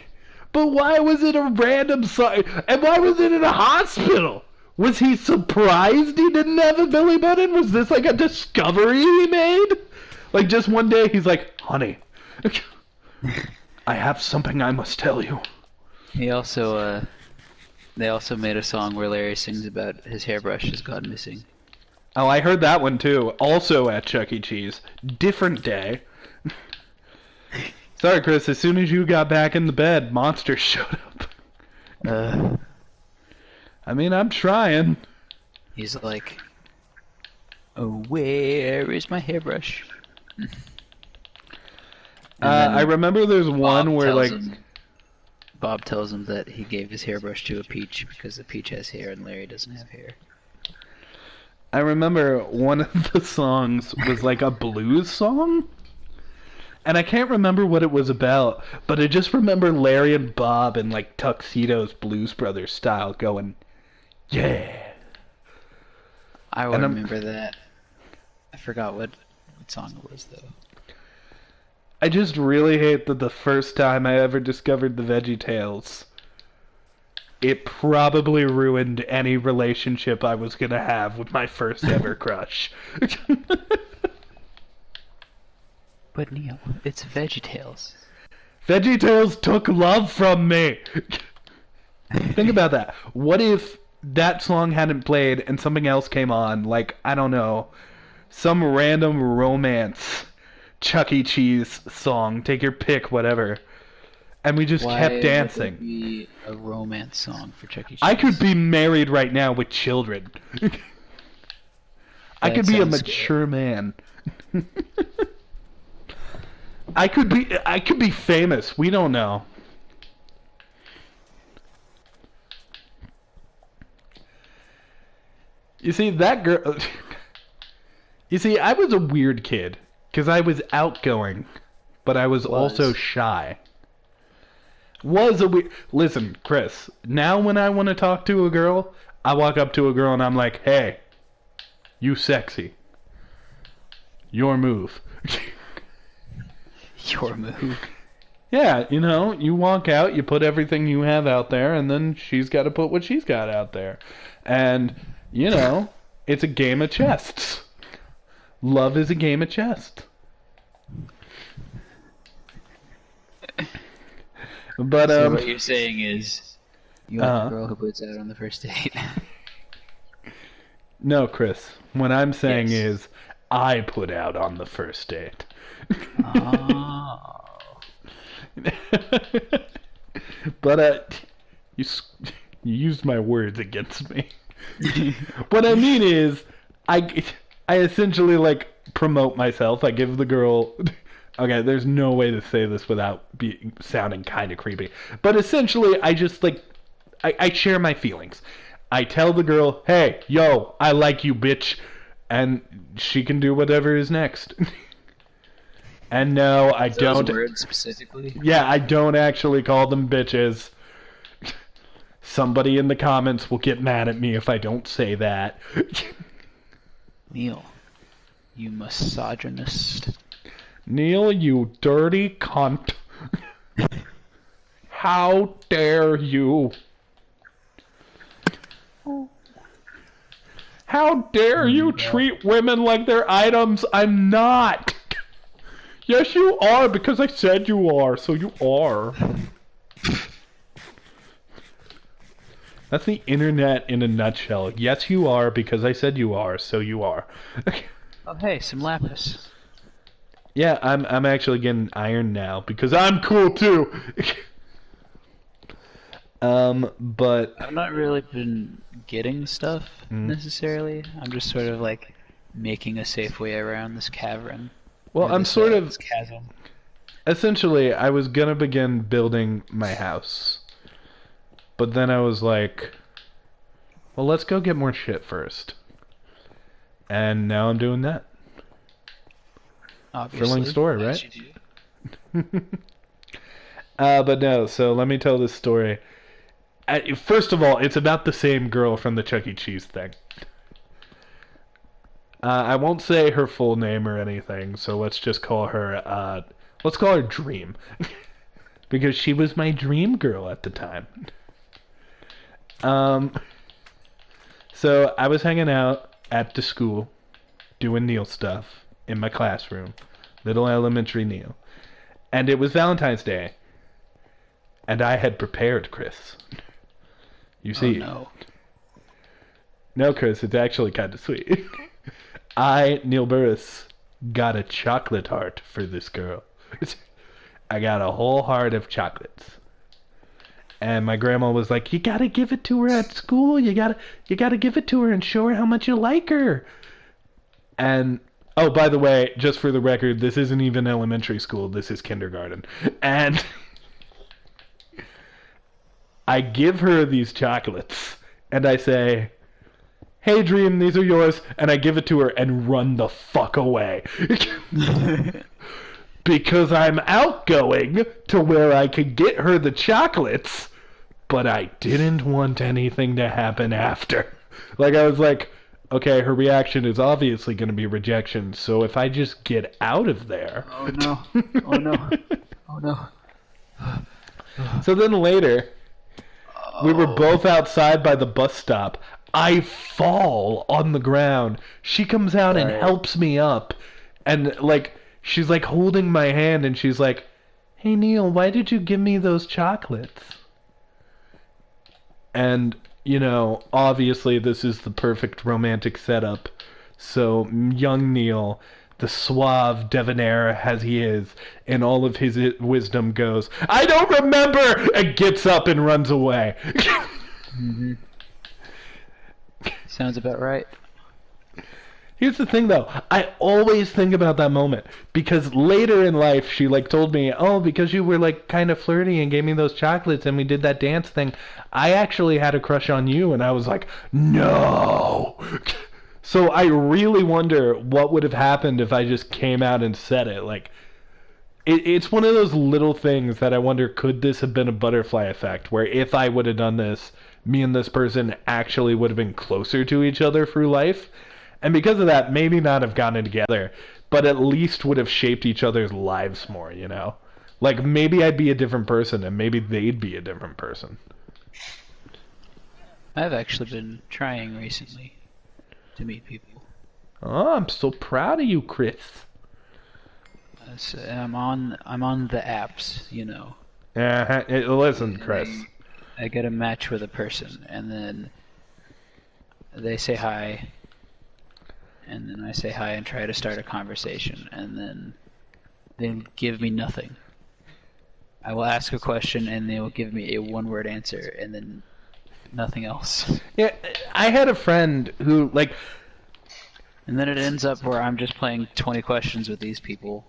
why was it a random song? And why was it in a hospital? Was he surprised he didn't have a belly button? Was this like a discovery he made? Like just one day he's like, honey, I have something I must tell you. He also, they also made a song where Larry sings about his hairbrush has gone missing. Oh, I heard that one too. Also at Chuck E. Cheese. Different day. Sorry, Chris. As soon as you got back in the bed, monsters showed up. I mean, I'm trying. He's like, oh, where is my hairbrush? I remember there's one where, like... Bob tells him that he gave his hairbrush to a peach because the peach has hair and Larry doesn't have hair. I remember one of the songs was like a blues song. And I can't remember what it was about, but I just remember Larry and Bob in like tuxedos, Blues Brothers style, going, "Yeah." I would remember that. I forgot what song it was though. I just really hate that the first time I ever discovered the VeggieTales, it probably ruined any relationship I was gonna have with my first ever crush. But Neil, it's VeggieTales. VeggieTales took love from me. Think about that. What if that song hadn't played and something else came on? Like, I don't know, some random romance Chuck E. Cheese song. Take your pick, whatever. And we just kept dancing. Would it be a romance song for Chuck E. Cheese? I could be married right now with children. I could be a mature man. I could be famous. We don't know. You see, that girl... You see, I was a weird kid. Because I was outgoing. But I was also shy. Listen, Chris. Now when I want to talk to a girl, I walk up to a girl and I'm like, "Hey, you sexy. Your move." Your move. Yeah, you know, you walk out, you put everything you have out there, and then she's got to put what she's got out there. And, you know, it's a game of chess. Love is a game of chess. But, so what you're saying is, you want a girl who puts out on the first date? No, Chris. What I'm saying is, I put out on the first date. Oh. But you used my words against me. What I mean is, I essentially like promote myself. I give the girl. Okay, there's no way to say this without sounding kind of creepy. But essentially, I just like I share my feelings. I tell the girl, "Hey, yo, I like you, bitch," and she can do whatever is next. And no, I don't. Those words specifically? Yeah, I don't actually call them bitches. Somebody in the comments will get mad at me if I don't say that. Neil, you misogynist. Neil, you dirty cunt. How dare you? How dare you treat women like they're items? I'm not. Yes, you are, because I said you are, so you are. That's the internet in a nutshell. Yes, you are, because I said you are, so you are. Oh, hey, some lapis. Yeah, I'm actually getting iron now, because I'm cool, too. But... I've not really been getting stuff, necessarily. I'm just sort of, like, making a safe way around this cavern. Well, I'm sort of... This chasm. Essentially, I was gonna begin building my house. But then I was like, well, let's go get more shit first. And now I'm doing that. Obviously. Thrilling story, right? But no, so let me tell this story. First of all, it's about the same girl from the Chuck E. Cheese thing. I won't say her full name or anything, so let's just call her, Dream. Because she was my dream girl at the time. So I was hanging out at the school, doing Neil stuff in my classroom, little elementary Neil. And it was Valentine's Day. And I had prepared, Chris. You see. Oh, no. No, Chris, it's actually kind of sweet. I, Neil Burris, got a chocolate heart for this girl. I got a whole heart of chocolates. And my grandma was like, "You gotta give it to her at school. You gotta give it to her and show her how much you like her." And, oh, by the way, just for the record, this isn't even elementary school. This is kindergarten. And I give her these chocolates. And I say, hey Dream, these are yours, and I give it to her and run the fuck away. Because I'm outgoing to where I could get her the chocolates, but I didn't want anything to happen after. Like, I was like, okay, her reaction is obviously going to be rejection, so if I just get out of there... Oh no. Oh no. Oh no. So then later, we were both outside by the bus stop. I fall on the ground. She comes out and helps me up. And, like, she's, like, holding my hand, and she's like, hey, Kneale, why did you give me those chocolates? And, you know, obviously this is the perfect romantic setup. So, young Kneale, the suave debonair as he is, in all of his wisdom goes, I don't remember! And gets up and runs away. Mm-hmm. Sounds about right. Here's the thing, though. I always think about that moment. Because later in life, she, like, told me, oh, because you were, like, kind of flirty and gave me those chocolates and we did that dance thing, I actually had a crush on you. And I was like, no! So I really wonder what would have happened if I just came out and said it. Like, it's one of those little things that I wonder, could this have been a butterfly effect? Where if I would have done this, me and this person actually would have been closer to each other through life. And because of that, maybe not have gotten together, but at least would have shaped each other's lives more, you know? Like, maybe I'd be a different person, and maybe they'd be a different person. I've actually been trying recently to meet people. Oh, I'm so proud of you, Chris. So I'm on the apps, you know. Listen, Chris. I get a match with a person, and then they say hi, and then I say hi and try to start a conversation, and then they give me nothing. I will ask a question, and they will give me a one-word answer, and then nothing else. Yeah, I had a friend who, like... And then it ends up where I'm just playing 20 questions with these people,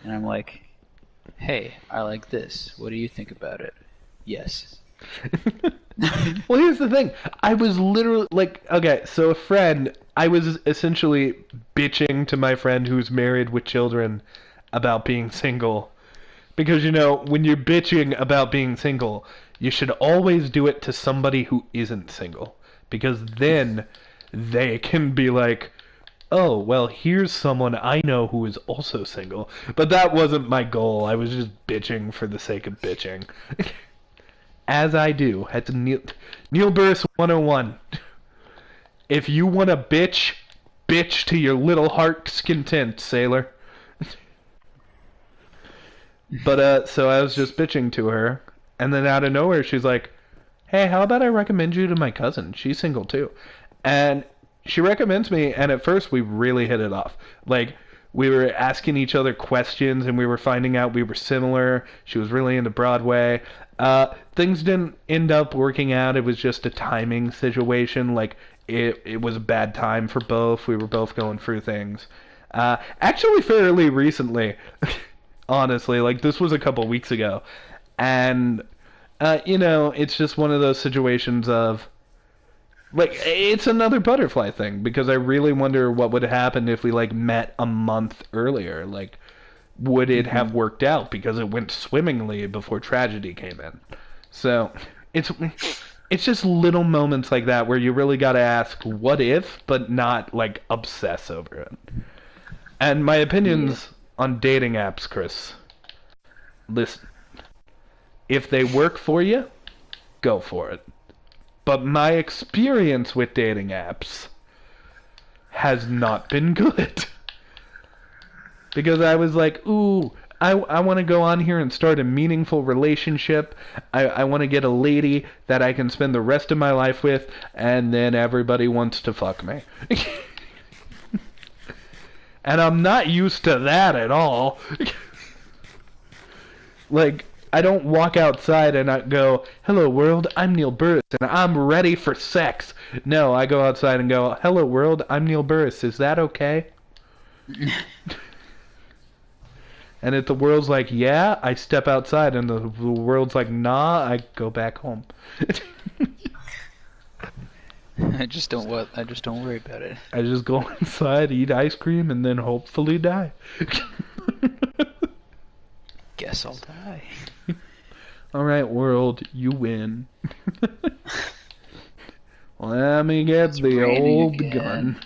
and I'm like, hey, I like this. What do you think about it? Yes. Well, here's the thing. I was literally, like, okay, so a friend, I was essentially bitching to my friend who's married with children about being single. Because, you know, when you're bitching about being single, you should always do it to somebody who isn't single. Because then they can be like, oh, well, here's someone I know who is also single. But that wasn't my goal. I was just bitching for the sake of bitching. As I do. That's Neil Burris 101. If you want to bitch, bitch to your little heart's content, sailor. But, so I was just bitching to her. And then out of nowhere, she's like, hey, how about I recommend you to my cousin? She's single, too. And she recommends me, and at first we really hit it off. Like, we were asking each other questions, and we were finding out we were similar. She was really into Broadway. Things didn't end up working out. It was just a timing situation. Like, it was a bad time for both. We were both going through things. Actually, fairly recently, honestly. Like, this was a couple weeks ago. And, you know, it's just one of those situations of... Like, it's another butterfly thing, because I really wonder what would happen if we, like, met a month earlier. Like, would it have worked out? Because it went swimmingly before tragedy came in. So, it's just little moments like that where you really gotta ask, what if, but not, like, obsess over it. And my opinions on dating apps, Chris. Listen. If they work for you, go for it. But my experience with dating apps has not been good. Because I was like, ooh, I want to go on here and start a meaningful relationship. I want to get a lady that I can spend the rest of my life with, and then everybody wants to fuck me. And I'm not used to that at all. Like... I don't walk outside and I go, hello world, I'm Neil Burris and I'm ready for sex. No, I go outside and go, hello world, I'm Neil Burris, is that okay? And if the world's like, yeah, I step outside, and the world's like, nah, I go back home. I just don't worry about it. I just go inside, eat ice cream, and then hopefully die. Guess I'll die. Alright, world, you win. Let me get the old gun.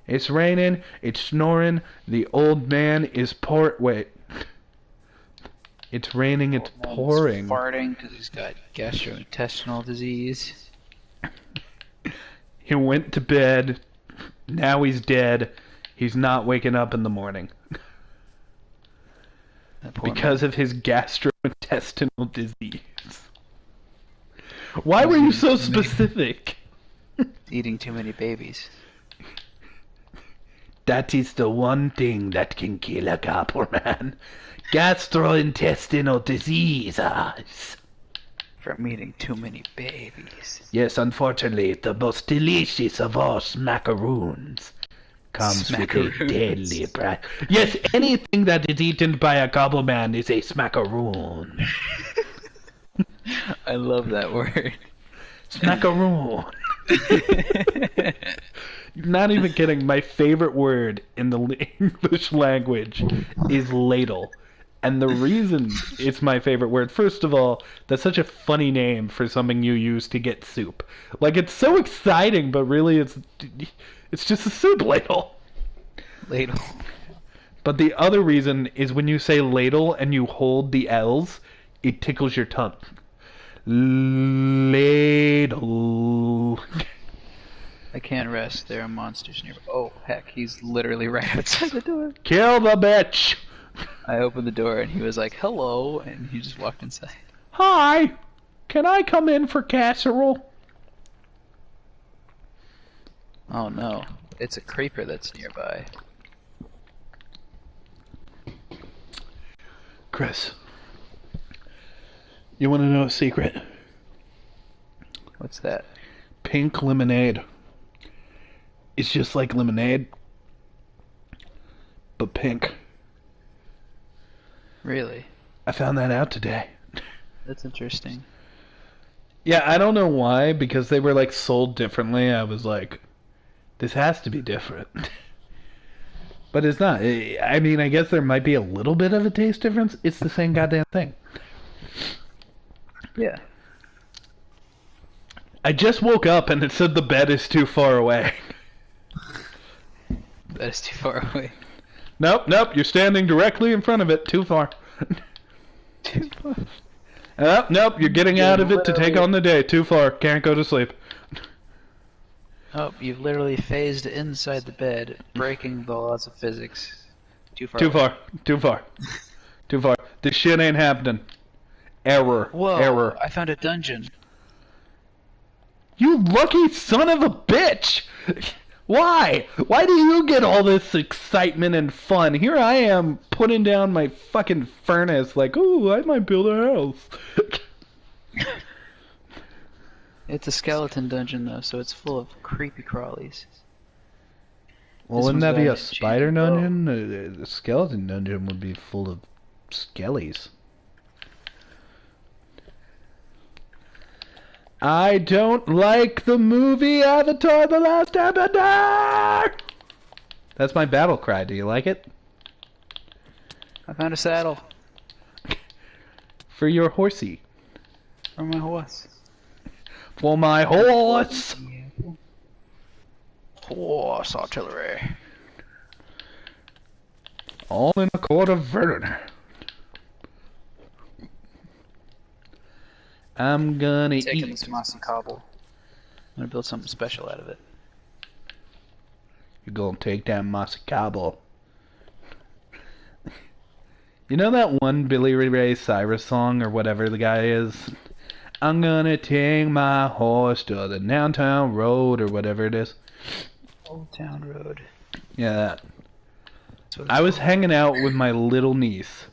It's raining, it's snoring, the old man is wait. It's raining, it's pouring. He's farting because he's got gastrointestinal disease. He went to bed, now he's dead, he's not waking up in the morning. Because of his gastrointestinal disease. Why were you so specific? Eating too many babies. That is the one thing that can kill a copper man. Gastrointestinal disease. From eating too many babies. Yes, unfortunately, the most delicious of all smackaroons comes with a deadly price. Yes, anything that is eaten by a gobbleman is a smackaroon. I love that word. Smackaroon. Not even kidding. My favorite word in the English language is ladle. And the reason it's my favorite word, first of all, that's such a funny name for something you use to get soup. Like, it's so exciting, but really it's just a soup ladle. Ladle. But the other reason is when you say ladle and you hold the L's, it tickles your tongue. Ladle. I can't rest. There are monsters nearby. Oh, heck, he's literally right outside the door. Kill the bitch! I opened the door and he was like, hello, and he just walked inside. Hi! Can I come in for casserole? Oh no, it's a creeper that's nearby. Chris, you want to know a secret? What's that? Pink lemonade. It's just like lemonade, but pink. Really? I found that out today. That's interesting. Yeah, I don't know why, because they were like sold differently. I was like, this has to be different. But it's not. I mean, I guess there might be a little bit of a taste difference. It's the same goddamn thing. Yeah. I just woke up and it said the bed is too far away. That is too far away. Nope, you're standing directly in front of it. Too far. Too far. Nope, you're getting out of it to take on the day. Too far. Can't go to sleep. Oh, you've literally phased inside the bed, breaking the laws of physics. Too far. Too far. Too far. Too far. This shit ain't happening. Error. Whoa, Error. I found a dungeon. You lucky son of a bitch! Why? Why do you get all this excitement and fun? Here I am putting down my fucking furnace like, ooh, I might build a house. It's a skeleton dungeon though, so it's full of creepy crawlies. Well, wouldn't that be a spider dungeon? A skeleton dungeon would be full of skellies. I don't like the movie Avatar: The Last Airbender! That's my battle cry. Do you like it? I found a saddle. For your horsey. For my horse. For my horse! Horse artillery. All in a court of Werner. I'm gonna Taking eat. this mossy cobble. I'm gonna build something special out of it. You're gonna take that mossy cobble. You know that one Billy Ray Cyrus song or whatever the guy is? I'm gonna take my horse to the downtown road or whatever it is. Old Town Road. Yeah, that. I was hanging out with my little niece.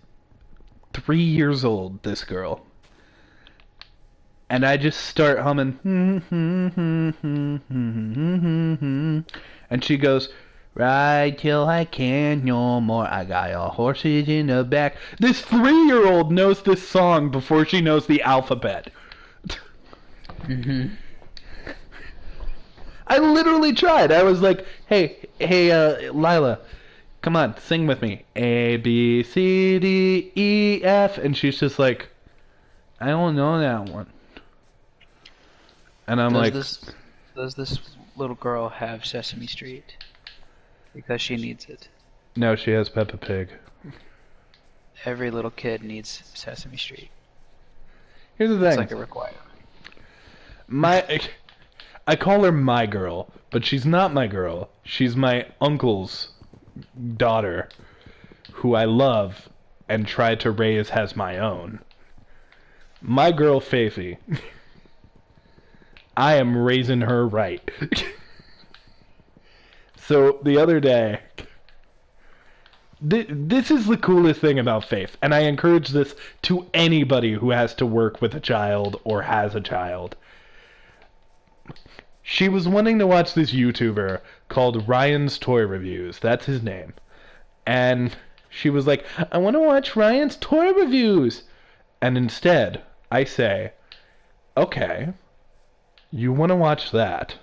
3 years old, this girl. And I just start humming. And she goes, ride till I can't no more. I got your horses in the back. This 3-year-old knows this song before she knows the alphabet. I literally tried. I was like, hey, Lila, come on, sing with me. A, B, C, D, E, F. And she's just like, I don't know that one. And I'm like... Does this little girl have Sesame Street? Because she needs it. No, she has Peppa Pig. Every little kid needs Sesame Street. Here's the thing. It's like a requirement. I call her my girl, but she's not my girl. She's my uncle's daughter, who I love and try to raise as my own. My girl, Faithy. I am raising her right. So, the other day... This is the coolest thing about Faith, and I encourage this to anybody who has to work with a child or has a child. She was wanting to watch this YouTuber called Ryan's Toy Reviews. That's his name. And she was like, I want to watch Ryan's Toy Reviews. And instead, I say, okay, you want to watch that,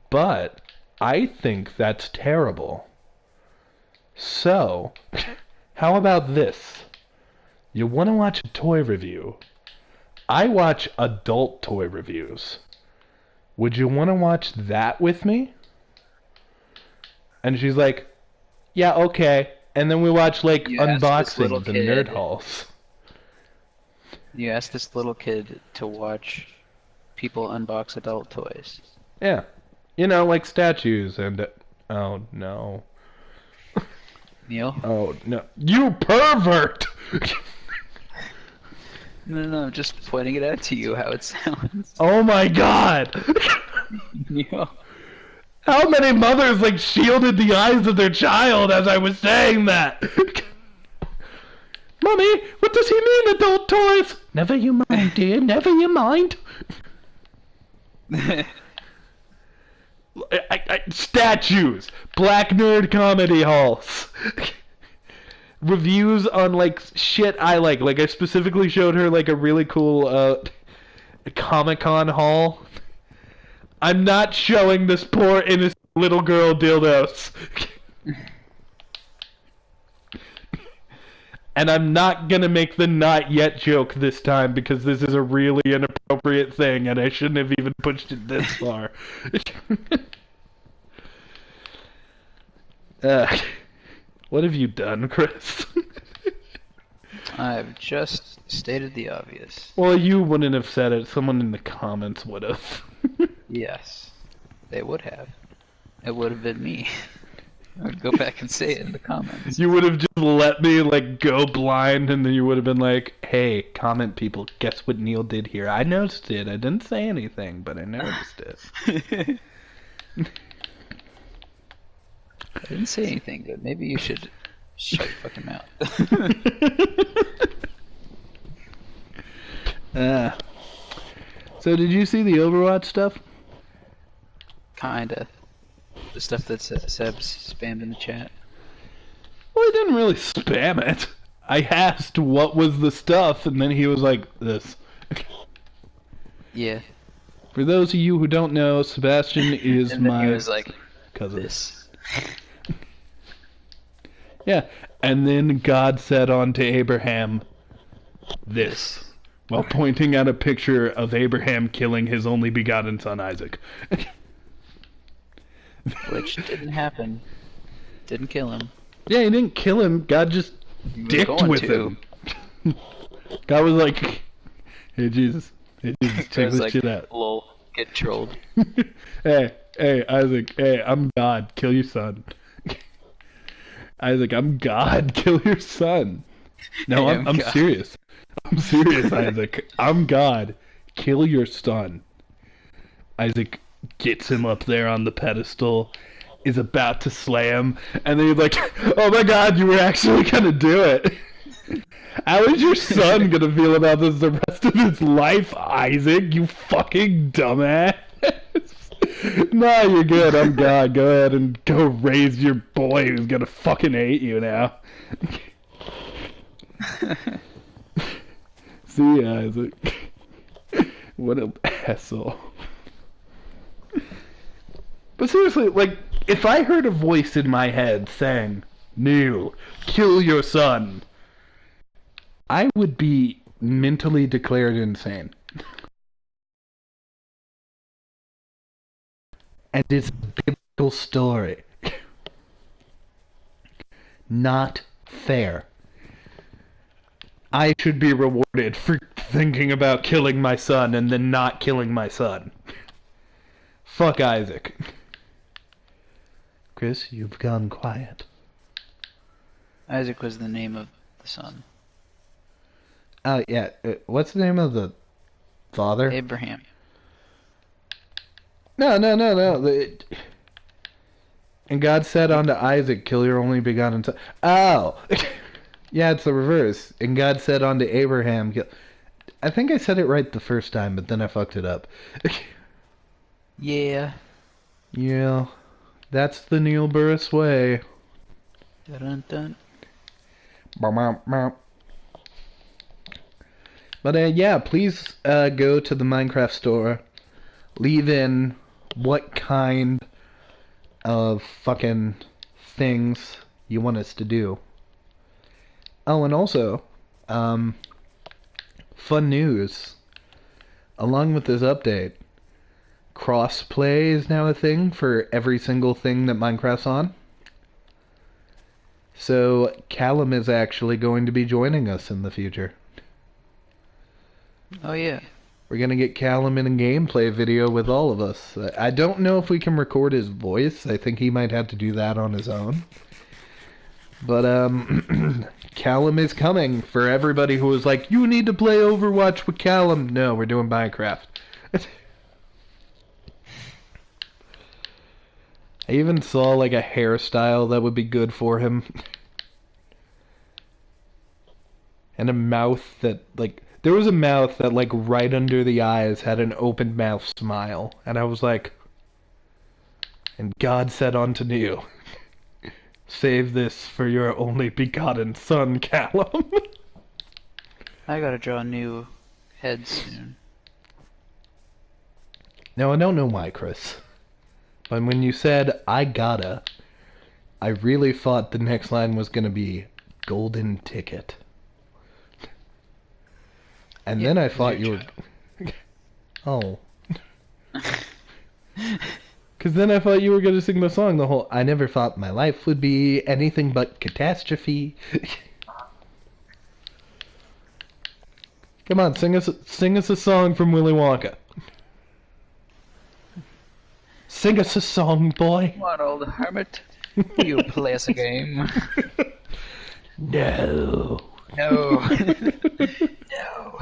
but I think that's terrible. So, how about this? You want to watch a toy review? I watch adult toy reviews. Would you want to watch that with me? And she's like, yeah, okay. And then we watch, like, unboxings and nerd hauls. You asked this little kid to watch people unbox adult toys. Yeah. You know, like statues and... Oh, no. Neil? Oh, no. You pervert! No, I'm just pointing it out to you how it sounds. Oh my god! Neil. How many mothers, like, shielded the eyes of their child as I was saying that? Mommy, what does he mean, adult toys? Never you mind, dear, never you mind. Statues, black nerd comedy halls, reviews on like shit I like. Like I specifically showed her like a really cool Comic-Con haul. I'm not showing this poor innocent little girl dildos. And I'm not gonna make the not yet joke this time because this is a really inappropriate thing and I shouldn't have even pushed it this far. What have you done, Chris? I've just stated the obvious. Well, you wouldn't have said it. Someone in the comments would have. Yes, they would have. It would have been me. I would go back and say it in the comments. You would have just let me, like, go blind, and then you would have been like, hey, comment people, guess what Neil did here? I noticed it. I didn't say anything, but I noticed it. I didn't say anything, but maybe you should shut your fucking mouth. So did you see the Overwatch stuff? Kinda. The stuff that Seb's spammed in the chat. Well, he didn't really spam it. I asked what was the stuff, and then he was like, this. Yeah. For those of you who don't know, Sebastian is and then my he was like, cousin. This. Yeah, and then God said unto Abraham, this, while pointing at a picture of Abraham killing his only begotten son Isaac. Which didn't happen. Didn't kill him. Yeah, he didn't kill him. God just dicked with him. God was like, hey Jesus, check this like, shit out. Lol, get trolled. Hey, Isaac, hey, I'm God, kill your son. Isaac, I'm God, kill your son. No, Hey, I'm serious. I'm serious, Isaac. I'm God, kill your son. Isaac gets him up there on the pedestal, is about to slay him, and then he's like, oh my god, you were actually gonna do it. How is your son gonna feel about this the rest of his life, Isaac, you fucking dumbass? Nah, you're good, I'm God, go ahead and go raise your boy who's gonna fucking hate you now. See ya, Isaac. What an asshole. But seriously, like, if I heard a voice in my head saying, Kneale, kill your son, I would be mentally declared insane. And it's a biblical story. Not fair. I should be rewarded for thinking about killing my son and then not killing my son. Fuck Isaac. Chris, you've gone quiet. Isaac was the name of the son. Oh, yeah. What's the name of the father? Abraham. No. And God said unto Isaac, kill your only begotten son. Oh! Yeah, it's the reverse. And God said unto Abraham, I think I said it right the first time, but then I fucked it up. Yeah. Yeah. That's the Neil Burris way. Dun dun. But yeah, please go to the Minecraft store. Leave in what kind of fucking things you want us to do. Oh, and also, fun news. Along with this update, crossplay is now a thing for every single thing that Minecraft's on. So, Calum is actually going to be joining us in the future. Oh, yeah. We're going to get Calum in a gameplay video with all of us. I don't know if we can record his voice. I think he might have to do that on his own. But, Calum is coming for everybody who was like, you need to play Overwatch with Calum. No, we're doing Minecraft. I even saw, like, a hairstyle that would be good for him. And a mouth that, like... There was a mouth that, like, right under the eyes had an open mouth smile. And I was like... And God said unto Kneale, save this for your only begotten son, Calum. I gotta draw new heads soon. Now, I don't know why, Chris. But when you said, I gotta, I really thought the next line was gonna be, golden ticket. And then I thought you were... Oh. Because then I thought you were gonna sing the song the whole... I never thought my life would be anything but catastrophe. Come on, sing us a song from Willy Wonka. Sing us a song, boy. What, old hermit? You play us a game? No. No. No.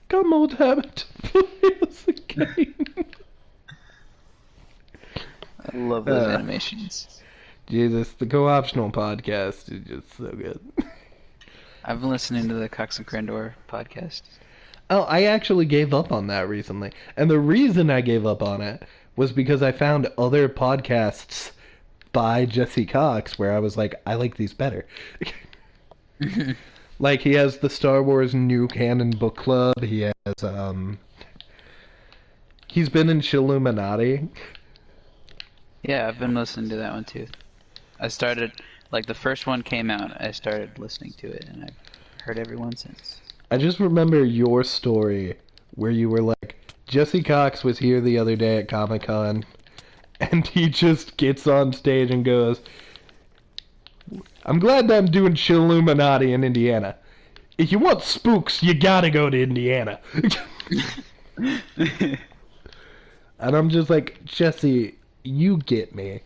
Come, old hermit. Play us a game. I love those animations. Jesus, the co-optional podcast is just so good. I've been listening to the Cox and Crandor podcast. Oh, I actually gave up on that recently. And the reason I gave up on it was because I found other podcasts by Jesse Cox where I was like, I like these better. Like, he has the Star Wars New Canon Book Club. He has, he's been in Chilluminati. Yeah, I've been listening to that one too. I started, like, the first one came out, I started listening to it, and I've heard every one since. I just remember your story where you were like, Jesse Cox was here the other day at Comic-Con, and he just gets on stage and goes, I'm glad that I'm doing Chilluminati in Indiana. If you want spooks, you gotta go to Indiana. And I'm just like, Jesse, you get me.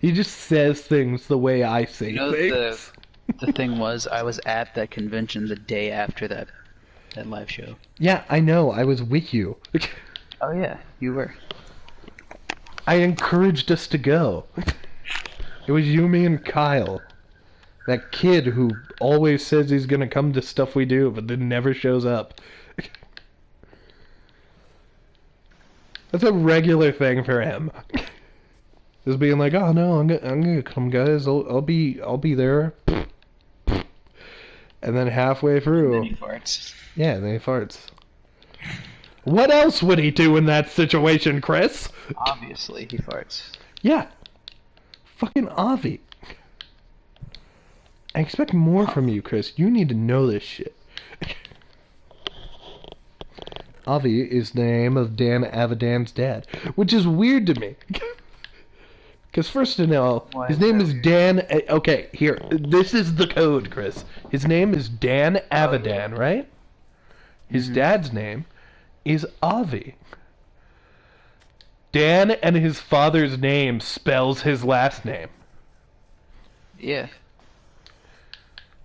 He just says things the way I say things. The thing was, I was at that convention the day after that live show. Yeah, I know. I was with you. Oh yeah, you were. I encouraged us to go. It was you, me, and Kyle. That kid who always says he's gonna come to stuff we do, but then never shows up. That's a regular thing for him. Just being like, oh no, I'm gonna come, guys. I'll be there. And then halfway through, And then he farts. yeah, then he farts. What else would he do in that situation, Chris? Obviously, he farts. Yeah. Fucking Avi. I expect more from you, Chris. You need to know this shit. Avi is the name of Dan Avidan's dad, which is weird to me. Because first of all, his name is Dan... Okay, here. This is the code, Chris. His name is Dan Avidan, right? His dad's name is Avi. Dan and his father's name spells his last name. Yeah.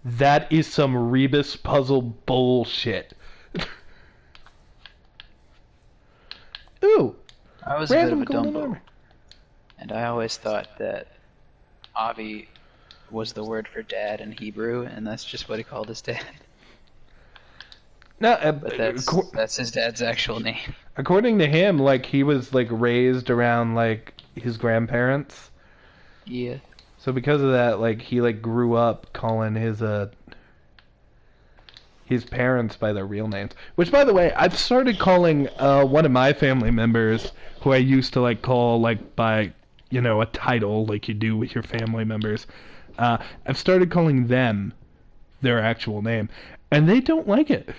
That is some Rebus puzzle bullshit. Ooh. I was a bit of a Dumbo. And I always thought that Avi was the word for dad in Hebrew, and that's just what he called his dad. No, but that's his dad's actual name. According to him, like, he was, like, raised around, like, his grandparents. Yeah. So because of that, like, he, like, grew up calling his parents by their real names. Which, by the way, I've started calling one of my family members, who I used to, like, call, like, by, you know, a title, like you do with your family members. I've started calling them their actual name. And they don't like it.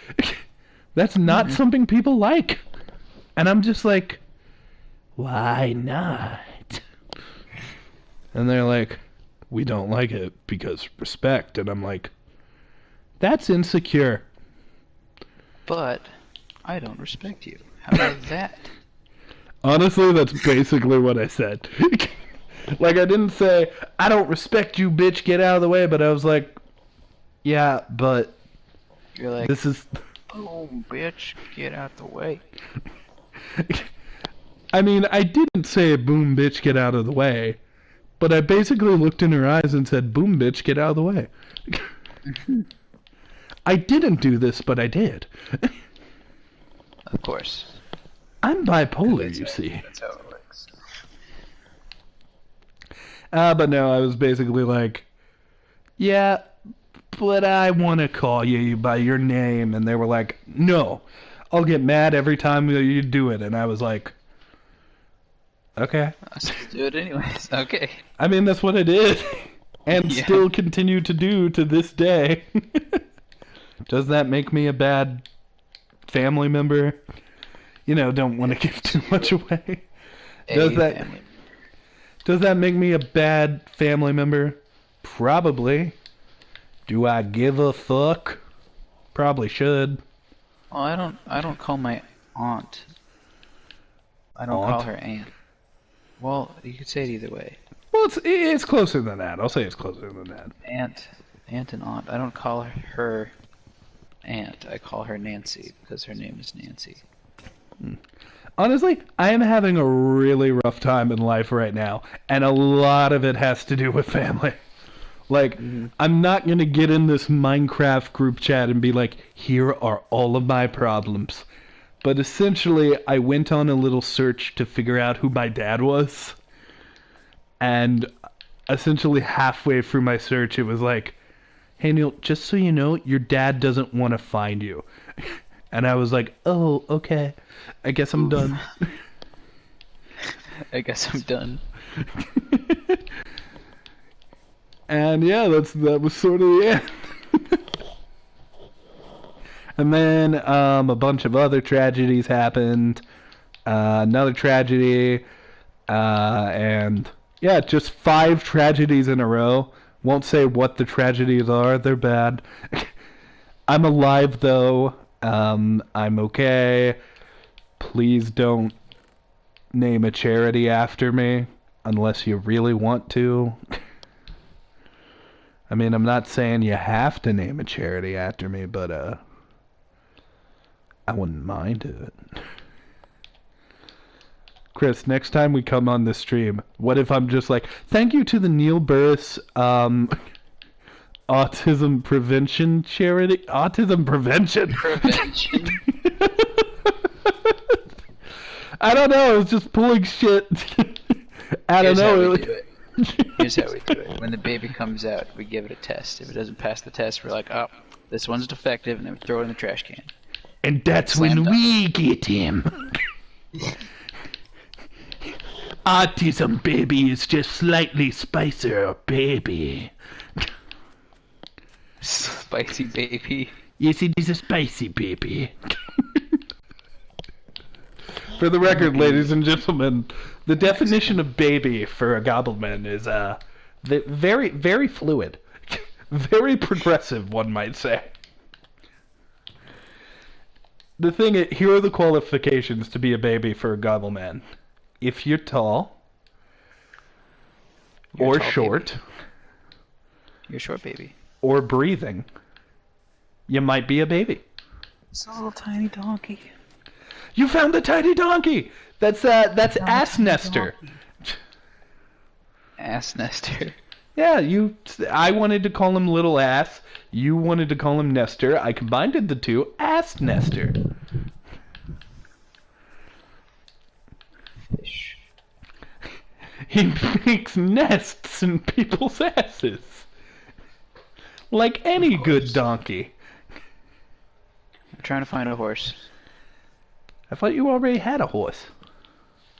That's not something people like. And I'm just like, why not? And they're like, we don't like it because respect. And I'm like, that's insecure. But I don't respect you. How about that? Honestly, that's basically what I said. Like, I didn't say, I don't respect you, bitch, get out of the way. But I was like, yeah, but... You're like, this is... oh, bitch, get out the way. I mean, I didn't say, boom, bitch, get out of the way. But I basically looked in her eyes and said, boom, bitch, get out of the way. I didn't do this, but I did. Of course. I'm bipolar, you see. That's how it works. But no, I was basically like, yeah, but I want to call you by your name. And they were like, no, I'll get mad every time you do it. And I was like, okay. I'll still do it anyways. Okay. I mean, that's what I did. And still continue to do to this day. Does that make me a bad family member? You know, don't want to give too much away. Does that make me a bad family member? Probably. Do I give a fuck? Probably should. Well, I don't call my aunt. I don't call her aunt. Well, you could say it either way. Well, it's closer than that. I'll say it's closer than that. Aunt and aunt. I don't call her aunt. I call her Nancy because her name is Nancy. Honestly, I am having a really rough time in life right now, and a lot of it has to do with family. Like, I'm not going to get in this Minecraft group chat and be like, here are all of my problems. But essentially, I went on a little search to figure out who my dad was. And essentially halfway through my search, it was like, hey, Neil, just so you know, your dad doesn't want to find you. And I was like, oh, okay. I guess I'm done. I guess I'm done. And yeah, that was sort of the end. And then a bunch of other tragedies happened. Another tragedy. And yeah, just 5 tragedies in a row. Won't say what the tragedies are. They're bad. I'm alive, though. I'm okay. Please don't name a charity after me. Unless you really want to. I mean, I'm not saying you have to name a charity after me, but, I wouldn't mind it. Chris, next time we come on this stream, what if I'm just like, thank you to the Neil Burris, autism prevention charity? Autism prevention? Prevention? I don't know, I was just pulling shit. I don't know. Here's how we do it. When the baby comes out, we give it a test. If it doesn't pass the test, we're like, oh, this one's defective, and then we throw it in the trash can. And that's when we get him. Autism baby is just slightly spicier baby. Spicy baby. Yes, it is a spicy baby. For the record, ladies and gentlemen, the definition of baby for a gobbleman is very, very fluid. Very progressive, one might say. The thing is, here are the qualifications to be a baby for a gobbleman. If you're tall, or short, baby. You're short, baby. Or breathing, you might be a baby. It's a little tiny donkey. You found the tiny donkey! That's Ass Nester. Ass Nester. Yeah, I wanted to call him Little Ass. You wanted to call him Nestor. I combined the two. Ass Nester. Fish. He makes nests in people's asses. Like any good donkey. I'm trying to find a horse. I thought you already had a horse.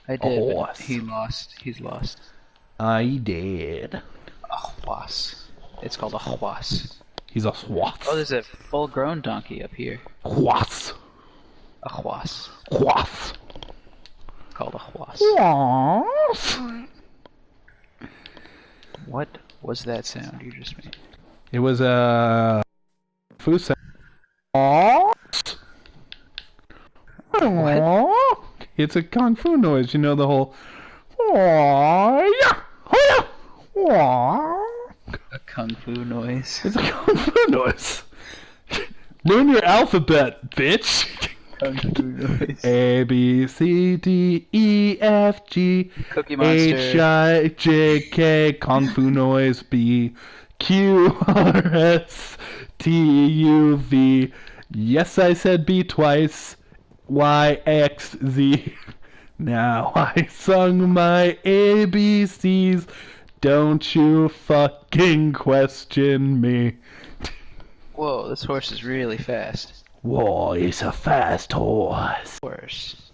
I did. A horse. He lost. He's lost. I did. A horse. It's called a horse. He's a swath. Oh, there's a full-grown donkey up here. Horse. A horse. Horse. It's called a horse. Horse. What was that sound you just made? It was a foo sound. What? It's a kung fu noise, you know, the whole A kung fu noise. It's a kung fu noise. Learn your alphabet, bitch. Kung fu noise. A B C D E F G Cookie Monster. H I J K Kung fu noise B Q R S T U V. Yes, I said B twice. Y X Z. Now I sung my ABCs. Don't you fucking question me. Whoa, this horse is really fast. Whoa, it's a fast horse. Horse.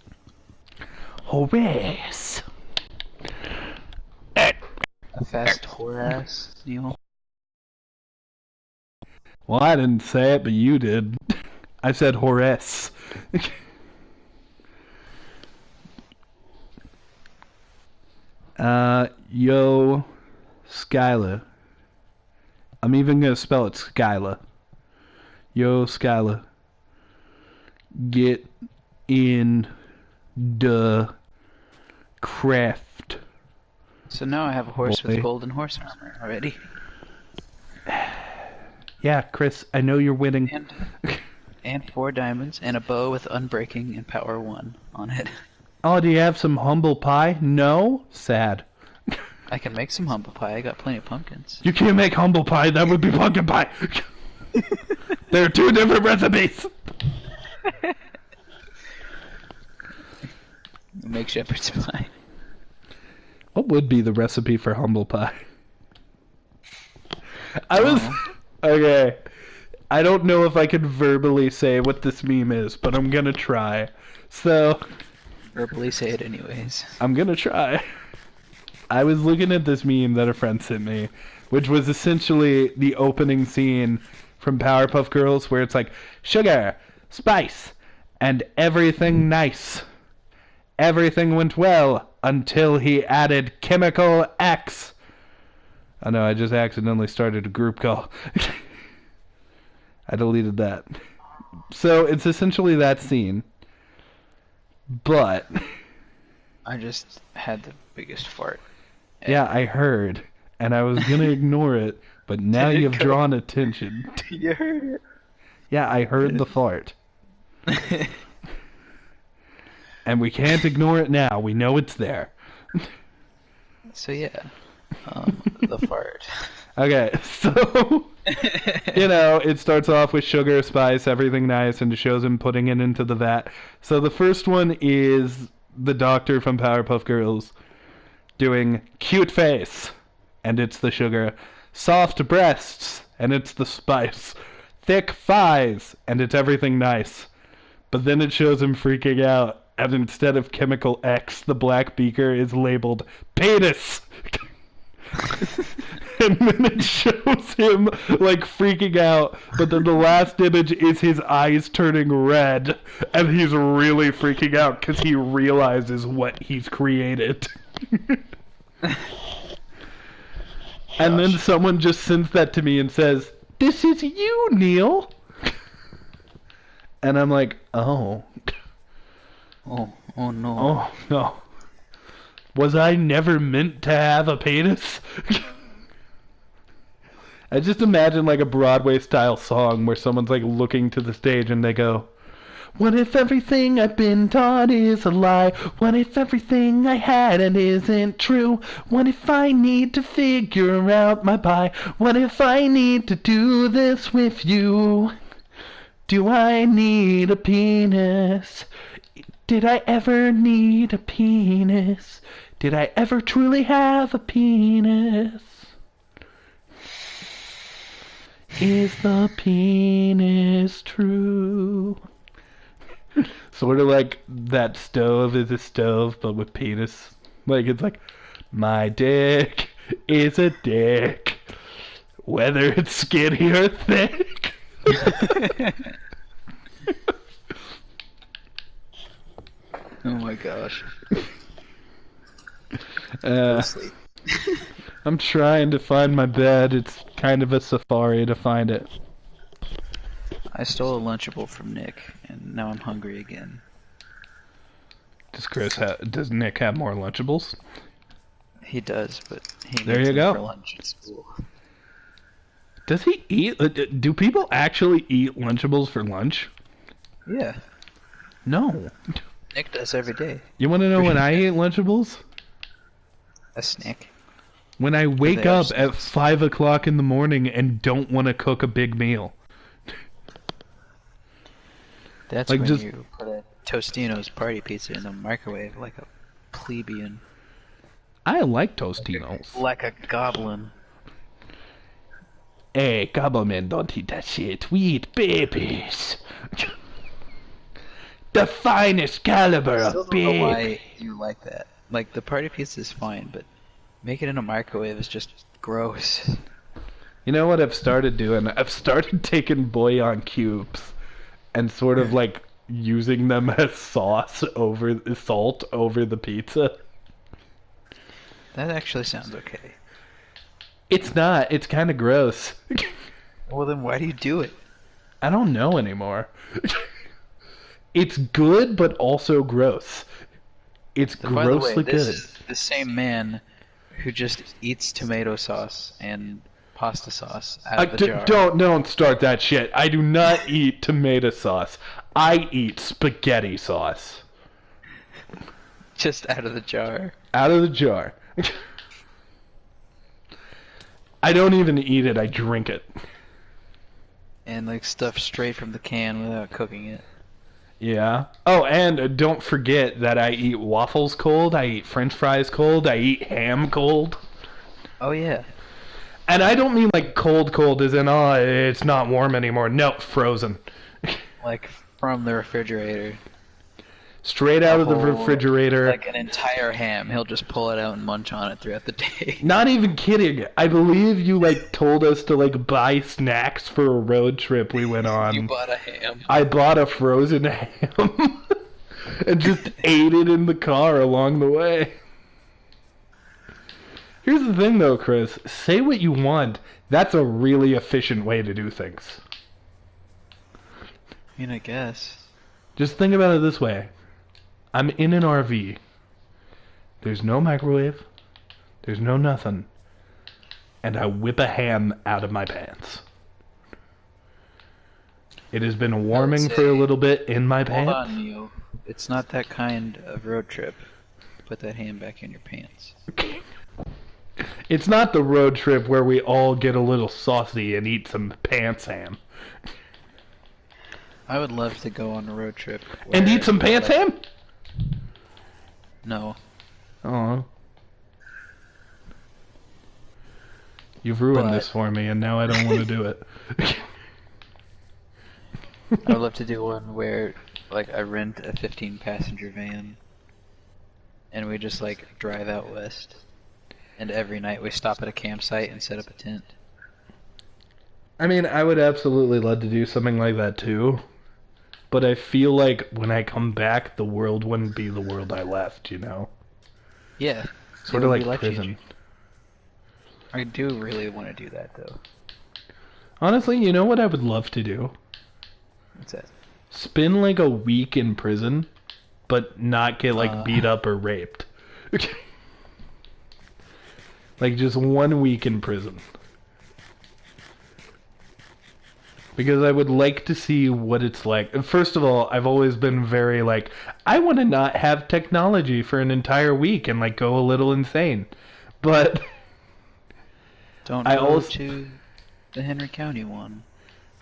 Horace. A fast horse, Neil. Well, I didn't say it, but you did. I said Horace. Yo, Skyla. I'm even gonna spell it Skyla. Yo, Skyla. Get in the craft. So now I have a horse Boy. with golden horse armor already. Yeah, Chris, I know you're winning. And 4 diamonds, and a bow with Unbreaking and Power 1 on it. Oh, do you have some humble pie? No? Sad. I can make some humble pie, I got plenty of pumpkins. You can't make humble pie, that would be pumpkin pie. They're 2 different recipes. Make shepherd's pie. What would be the recipe for humble pie? Okay. I don't know if I could verbally say what this meme is, but I'm gonna try. So, Verbally say it anyways. I'm gonna try. I was looking at this meme that a friend sent me, which was essentially the opening scene from Powerpuff Girls, where it's like, sugar, spice, and everything nice. Everything went well until he added chemical X. Oh no, I just accidentally started a group call. I deleted that. So it's essentially that scene. But I just had the biggest fart. yeah, I heard. And I was gonna ignore it, but now Did it you've go? drawn attention. You heard it. Yeah, I heard the fart. And we can't ignore it now. We know it's there. So yeah, the fart. Okay, so, you know, it starts off with sugar, spice, everything nice, and it shows him putting it into the vat. So the first one is the doctor from Powerpuff Girls doing cute face, and it's the sugar. Soft breasts, and it's the spice. Thick thighs, and it's everything nice. But then it shows him freaking out, and instead of chemical X, the black beaker is labeled penis. And then it shows him like freaking out, but then the last image is his eyes turning red, and he's really freaking out because he realizes what he's created. And then someone just sends that to me and says, "This is you, Kneale." And I'm like, oh. Oh no. Oh, no. Was I never meant to have a penis? I just imagine like a Broadway-style song where someone's like looking to the stage and they go, "What if everything I've been taught is a lie? What if everything I had and isn't true? What if I need to figure out my pie? What if I need to do this with you? Do I need a penis? Did I ever need a penis? Did I ever truly have a penis? Is the penis true?" Sort of like that stove is a stove, but with penis. Like, it's like, my dick is a dick, whether it's skinny or thick. Oh my gosh. I'm trying to find my bed. It's kind of a safari to find it. I stole a Lunchable from Nick, and now I'm hungry again. Does Nick have more Lunchables? He does, but he There needs you them go. for lunch at school. Does he eat? Do people actually eat Lunchables for lunch? Yeah, No. Nick does every day. You want to know when I eat Lunchables? A snack. When I wake They are up at 5 o'clock in the morning and don't want to cook a big meal. That's Like, when just- you put a Tostino's party pizza in the microwave like a plebeian. I like Tostinos. Like a goblin. Hey, gobblemen, don't eat that shit. We eat babies. The finest caliber I still of don't know baby. why you like that. Like, the party pizza is fine, but make it in a microwave is just gross. You know what I've started doing? I've started taking bouillon cubes and sort of like using them as sauce over salt over the pizza. That actually sounds okay. It's not. It's kind of gross. Well, then why do you do it? I don't know anymore. It's good, but also gross. It's So, by the way, grossly this good. is the same man who just eats tomato sauce and pasta sauce out of the jar. Don't start that shit. I do not eat tomato sauce. I eat spaghetti sauce. Just out of the jar. Out of the jar. I don't even eat it, I drink it. And like stuff straight from the can without cooking it. Yeah. Oh, and don't forget that I eat waffles cold, I eat french fries cold, I eat ham cold. Oh yeah. And I don't mean like cold as in, oh, it's not warm anymore. No, frozen. Like from the refrigerator. Straight out of the Whole- refrigerator. Like an entire ham. He'll just pull it out and munch on it throughout the day. Not even kidding. I believe you like told us to like buy snacks for a road trip we went on. You bought a ham. I bought a frozen ham and just ate it in the car along the way. Here's the thing though, Chris. Say what you want. That's a really efficient way to do things. I mean, I guess. Just think about it this way. I'm in an RV. There's no microwave. There's no nothing. And I whip a ham out of my pants. It has been warming for a little bit in my Hold pants. on, Neil. It's not that kind of road trip. Put that ham back in your pants. It's not the road trip where we all get a little saucy and eat some pants ham. I would love to go on a road trip. And where- eat some pants ham? No. Oh. You've ruined But- this for me, and now I don't want to do it. I would love to do one where like I rent a 15-passenger van, and we just like drive out west. And every night we stop at a campsite and set up a tent. I mean, I would absolutely love to do something like that too. But I feel like when I come back, the world wouldn't be the world I left, you know? Yeah. Sort of like prison. I do really want to do that, though. Honestly, you know what I would love to do? What's that? Spend like a week in prison, but not get like beat up or raped. Like just 1 week in prison. Because I would like to see what it's like. And first of all, I've always been very like, I want to not have technology for an entire week and like go a little insane. But don't go to the Henry County one.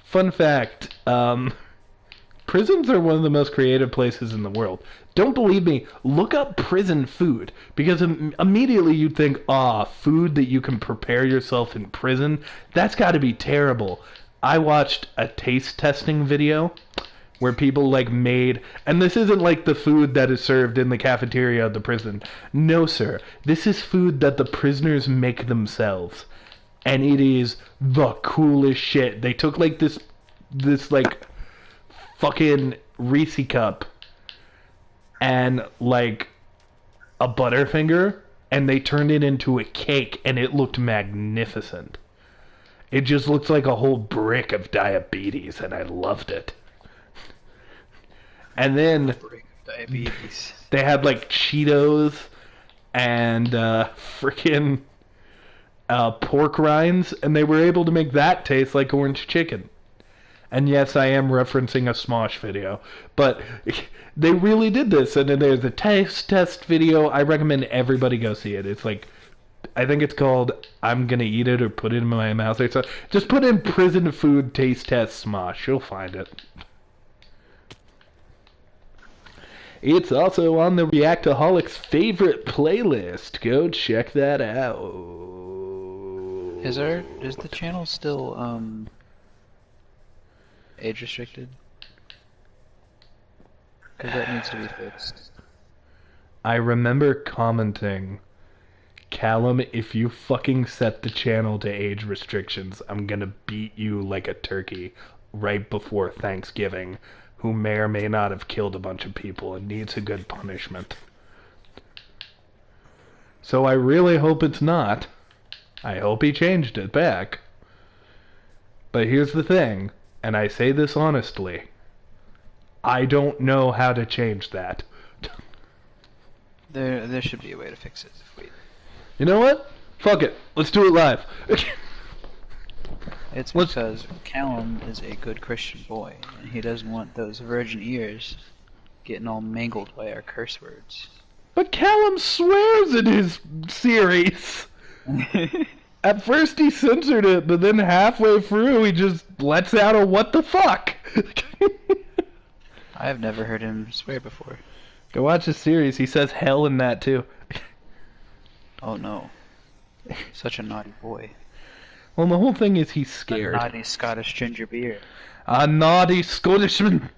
Fun fact, prisons are one of the most creative places in the world. Don't believe me, look up prison food. Because immediately you'd think, food that you can prepare yourself in prison? That's got to be terrible. I watched a taste testing video where people like made, and this isn't like the food that is served in the cafeteria of the prison. No, sir. This is food that the prisoners make themselves. And it is the coolest shit. They took like this like fucking Reese cup and like a Butterfinger, and they turned it into a cake, and it looked magnificent. It just looks like a whole brick of diabetes, and I loved it. And then they had like Cheetos and freaking pork rinds, and they were able to make that taste like orange chicken. And yes, I am referencing a Smosh video, but they really did this. And then there's a taste test video. I recommend everybody go see it. It's like, I think it's called I'm Gonna Eat It or Put It in My Mouth or something. Just put in prison food taste test Smosh. You'll find it. It's also on the Reactaholics favorite playlist. Go check that out. Is the channel still age restricted? Because that needs to be fixed. I remember commenting, Calum, if you fucking set the channel to age restrictions, I'm gonna beat you like a turkey right before Thanksgiving, who may or may not have killed a bunch of people and needs a good punishment. So I really hope it's not. I hope he changed it back. But here's the thing, and I say this honestly, I don't know how to change that. There should be a way to fix it. Wait. You know what? Fuck it. Let's do it live. It's because Calum is a good Christian boy, and he doesn't want those virgin ears getting all mangled by our curse words. But Calum swears in his series. At first he censored it, but then halfway through he just lets out a what the fuck. I have never heard him swear before. Go watch his series. He says hell in that too. Oh no. Such a naughty boy. Well, the whole thing is he's scared. A naughty Scottish ginger beer. A naughty Scottishman.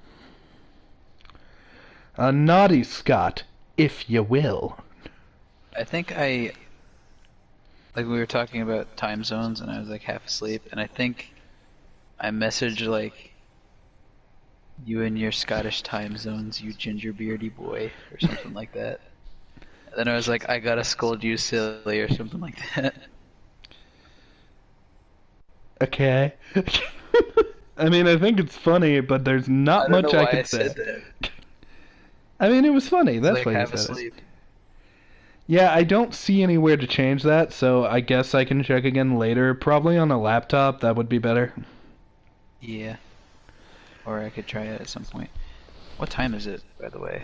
A naughty Scot, if you will. I think like we were talking about time zones and I was like half asleep, and I think I messaged like, you and your Scottish time zones, you ginger beardy boy, or something like that. And then I was like, I gotta scold you silly, or something like that. Okay. I mean, I think it's funny, but there's not much I can say. I mean, it was funny. That's why you said it. Yeah, I don't see anywhere to change that, so I guess I can check again later. Probably on a laptop, that would be better. Yeah. Or I could try it at some point. What time is it, by the way?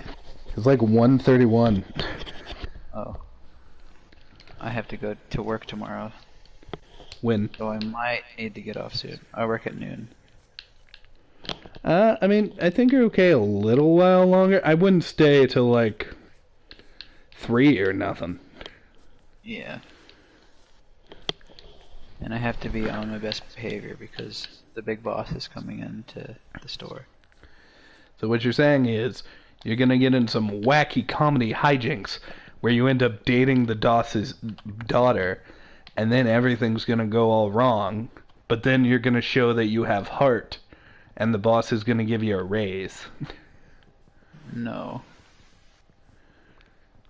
It's like 1:31. Oh. I have to go to work tomorrow. When? So I might need to get off soon. I work at noon. I mean, I think you're okay a little while longer. I wouldn't stay till like 3 or nothing. Yeah. And I have to be on my best behavior because the big boss is coming into the store. So what you're saying is you're going to get in some wacky comedy hijinks where you end up dating the Doss's daughter, and then everything's going to go all wrong, but then you're going to show that you have heart, and the boss is going to give you a raise. No.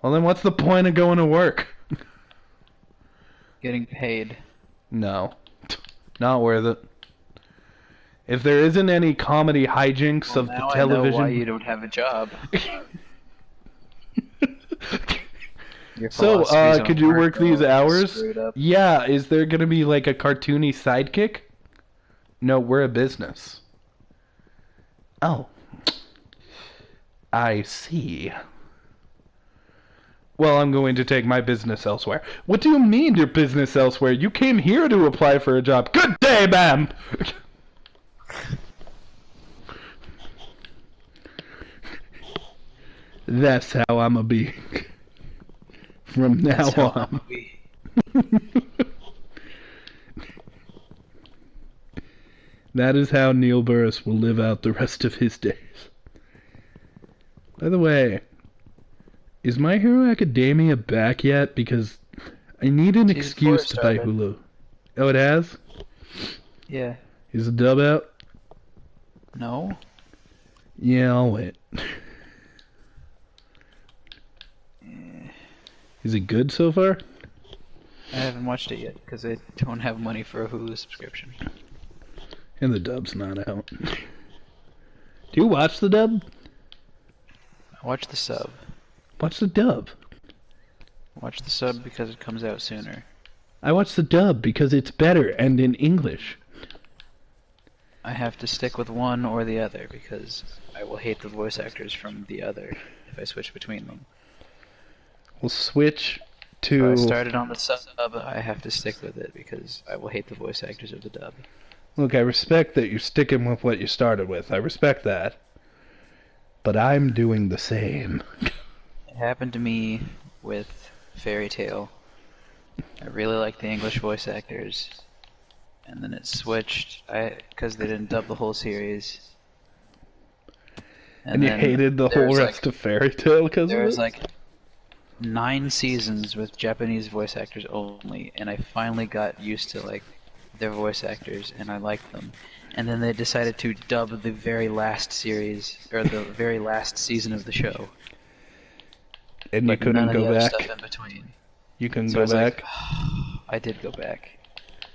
Well, then what's the point of going to work? Getting paid. No. Not worth it. If there isn't any comedy hijinks of the television... I know why you don't have a job. So, could you work these hours? Yeah, is there gonna be like a cartoony sidekick? No, we're a business. Oh. I see. Well, I'm going to take my business elsewhere. What do you mean your business elsewhere? You came here to apply for a job. Good day, ma'am! That's how I'ma be. From now on. That is how Neil Burris will live out the rest of his days. By the way, is My Hero Academia back yet? Because I need an excuse to buy Hulu. Oh, it has? Yeah. Is the dub out? No. Yeah, I'll wait. Is it good so far? I haven't watched it yet because I don't have money for a Hulu subscription. And the dub's not out. Do you watch the dub? I watch the sub. Watch the dub. Watch the sub because it comes out sooner. I watch the dub because it's better and in English. I have to stick with one or the other because I will hate the voice actors from the other if I switch between them. We'll switch to... If I started on the sub, I have to stick with it because I will hate the voice actors of the dub. Look, I respect that you're sticking with what you started with. I respect that. But I'm doing the same. It happened to me with Fairy Tail. I really like the English voice actors. And then it switched because they didn't dub the whole series. And you hated the whole rest of Fairy Tail because of it? There was like 9 seasons with Japanese voice actors only, and I finally got used to like their voice actors, and I liked them. And then they decided to dub the very last series, or the very last season of the show. And you couldn't go back? Stuff in between. You couldn't go back? Like, I did go back.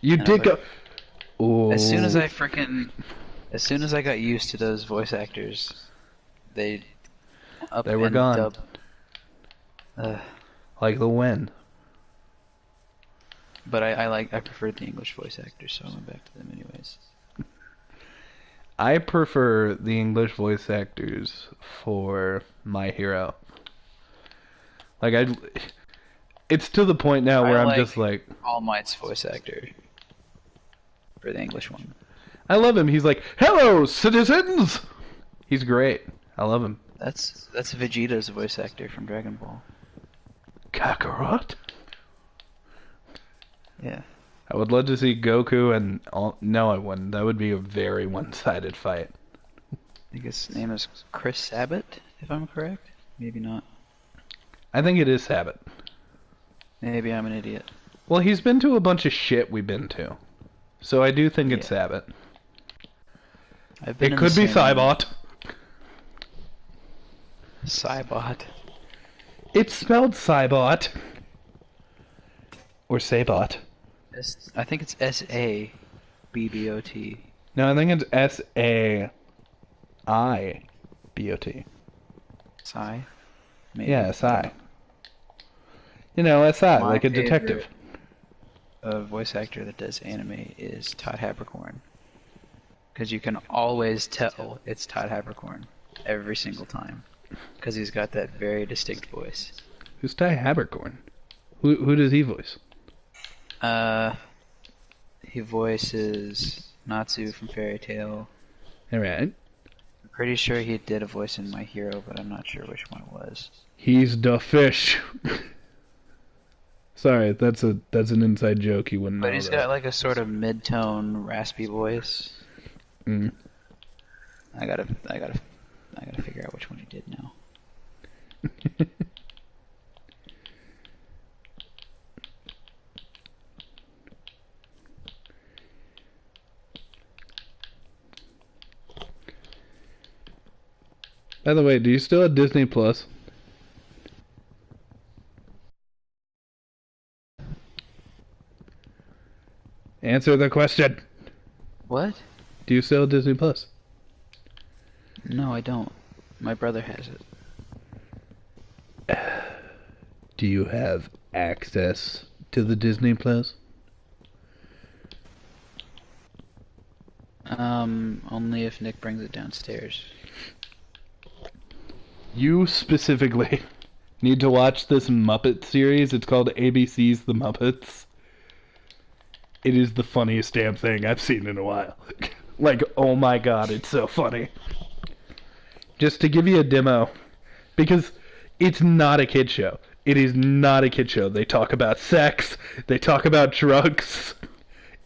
You did go... Ooh. As soon as I got used to those voice actors, they were gone. Dubbed. Like the wind. But I preferred the English voice actors, so I went back to them anyways. I prefer the English voice actors for My Hero. Like it's to the point now where I'm just like All Might's voice actor for the English one. I love him. He's like, "Hello, citizens." He's great. I love him. That's Vegeta's voice actor from Dragon Ball. Kakarot? Yeah. I would love to see Goku and... No, I wouldn't. That would be a very one-sided fight. I think his name is Chris Sabat, if I'm correct. Maybe not. I think it is Sabat. Maybe I'm an idiot. Well, he's been to a bunch of shit we've been to. So I do think it's Sabat. It could be Cybot. Cybot. It's spelled Cybot. Or Sabot. I think it's S-A-B-B-O-T. No, I think it's S-A-I-B-O-T. Psy? Maybe. Yeah, Psy. You know, S-I, like a detective. A voice actor that does anime is Todd Haberkorn. Because you can always tell it's Todd Haberkorn. Every single time. Because he's got that very distinct voice. Who's Todd Haberkorn? Who does he voice? He voices Natsu from Fairy Tail. Alright. I'm pretty sure he did a voice in My Hero, but I'm not sure which one it was. He's the fish. Sorry, that's an inside joke. You wouldn't know. But he's got like a sort of mid-tone, raspy voice. Mm. I gotta figure out which one he did now. By the way, do you still have Disney Plus? Answer the question. What? Do you still have Disney Plus? No, I don't. My brother has it. Do you have access to the Disney Plus? Only if Nick brings it downstairs. You specifically need to watch this Muppet series. It's called ABC's The Muppets. It is the funniest damn thing I've seen in a while. Like, oh my god, it's so funny. Just to give you a demo, because it's not a kid show. It is not a kid show. They talk about sex. They talk about drugs.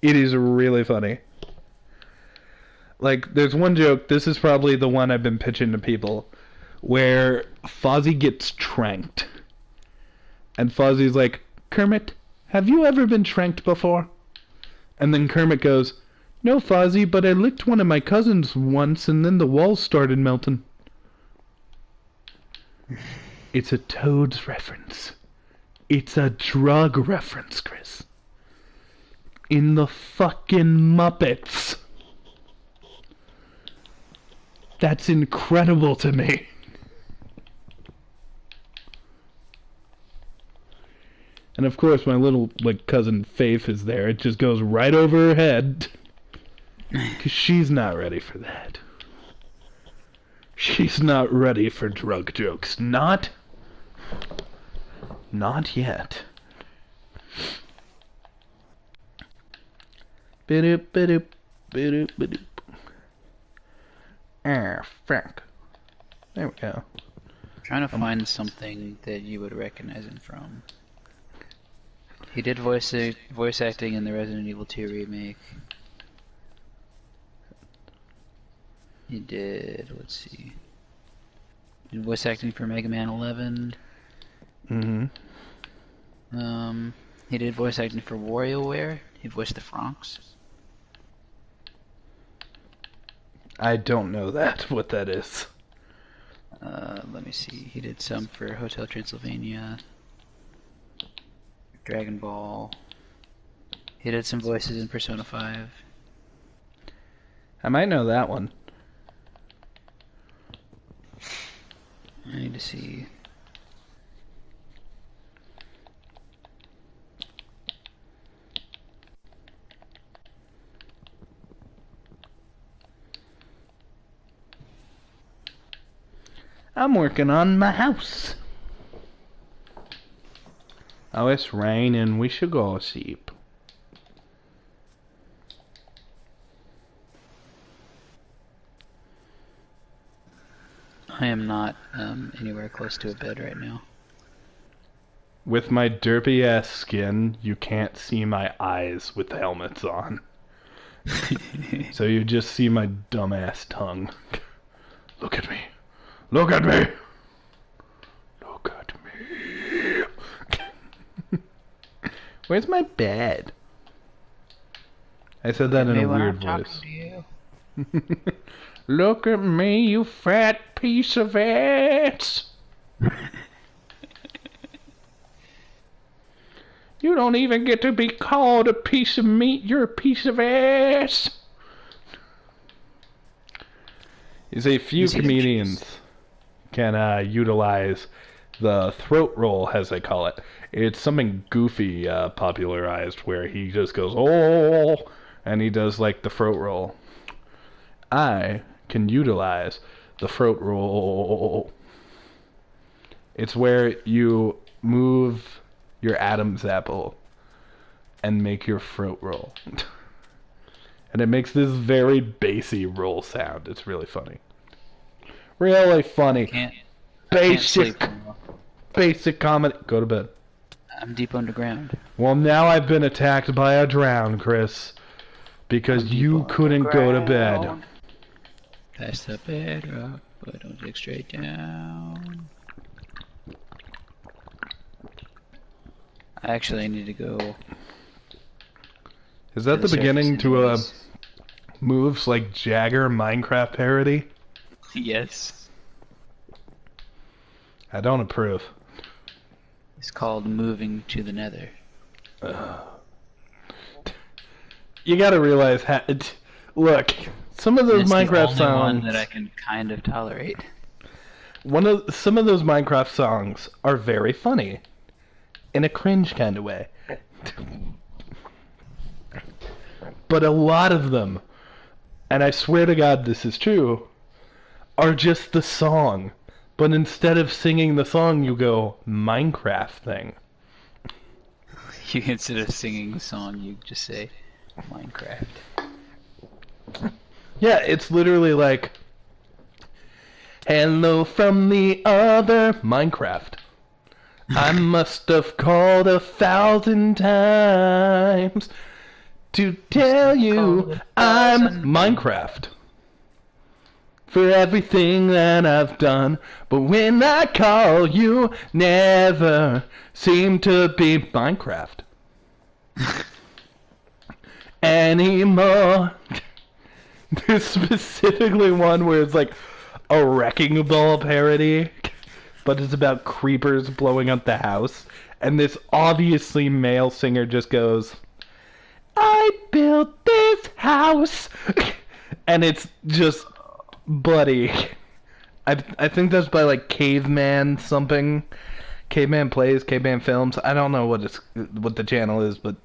It is really funny. Like, there's one joke, this is probably the one I've been pitching to people, where Fozzie gets tranked. And Fozzie's like, Kermit, have you ever been tranked before? And then Kermit goes, no, Fozzie, but I licked one of my cousins once and then the walls started melting. It's a Toads reference. It's a drug reference, Chris. In the fucking Muppets. That's incredible to me. And of course my little cousin Faith is there. It just goes right over her head. Because she's not ready for that. She's not ready for drug jokes. Not yet. Bidoop, bidoop, bidoop, bidoop. Ah, fuck. There we go. I'm trying to find something that you would recognize him from. He did voice acting in the Resident Evil 2 remake. He did, let's see. He did voice acting for Mega Man 11. He did voice acting for WarioWare. He voiced the Franks. I don't know what that is. Let me see. He did some for Hotel Transylvania, Dragon Ball. He did some voices in Persona 5. I might know that one. I need to see. I'm working on my house. Oh, it's raining. We should go sleep. I am not anywhere close to a bed right now. With my derpy ass skin, you can't see my eyes with the helmets on. So you just see my dumbass tongue. Look at me. Look at me. Look at me. Where's my bed? I said that in a weird voice. Look at me, you fat piece of ass. You don't even get to be called a piece of meat. You're a piece of ass. Is a few comedians can utilize the throat roll, as they call it. It's something Goofy popularized, where he just goes, oh, and he does like the throat roll. I can utilize the throat roll. It's where you move your Adam's apple and make your throat roll. And it makes this very bassy roll sound. It's really funny. Really funny. Basic comedy. Go to bed. I'm deep underground. Well, now I've been attacked by a drown, Chris. Because you couldn't go to bed. Pass the bed up. But don't dig straight down. I actually need to go. Is that the beginning to moves like Jagger Minecraft parody? Yes. I don't approve. It's called Moving to the Nether. You gotta realize, look, some of those Minecraft songs. The only one that I can kind of tolerate. Some of those Minecraft songs are very funny, in a cringe kind of way. But a lot of them, and I swear to God this is true, are just the song. But instead of singing the song, you go, Minecraft thing. You instead of singing the song, you just say, Minecraft. Yeah, it's literally like, hello from the other Minecraft. I must have called 1,000 times to tell you I'm Minecraft for everything that I've done, but when I call you, never seem to be Minecraft anymore. There's specifically one where it's like a wrecking ball parody, but it's about creepers blowing up the house, and this obviously male singer just goes, I built this house, and it's just bloody. I think that's by like Caveman something, Caveman Plays, Caveman Films. I don't know what the channel is, but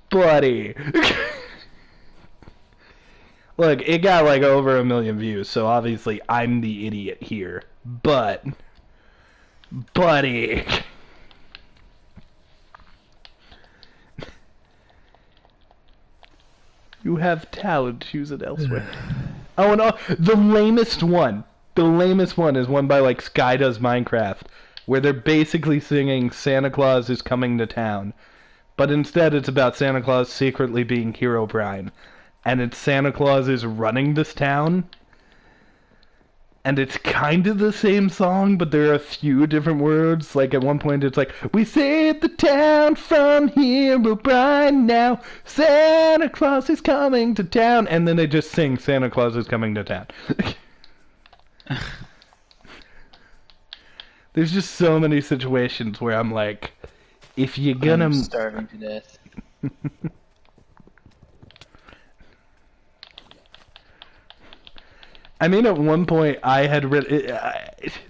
bloody. Look, it got like over 1 million views, so obviously I'm the idiot here. But, buddy. You have talent, use it elsewhere. Oh, and the lamest one is one by like Sky Does Minecraft, where they're basically singing Santa Claus is coming to town. But instead it's about Santa Claus secretly being Herobrine. And it's Santa Claus is running this town. And it's kind of the same song, but there are a few different words. Like at one point it's like, we saved the town from Herobrine now. Santa Claus is coming to town. And then they just sing Santa Claus is coming to town. There's just so many situations where I'm like, if you're gonna... I'm starving to death. I mean, at one point, I had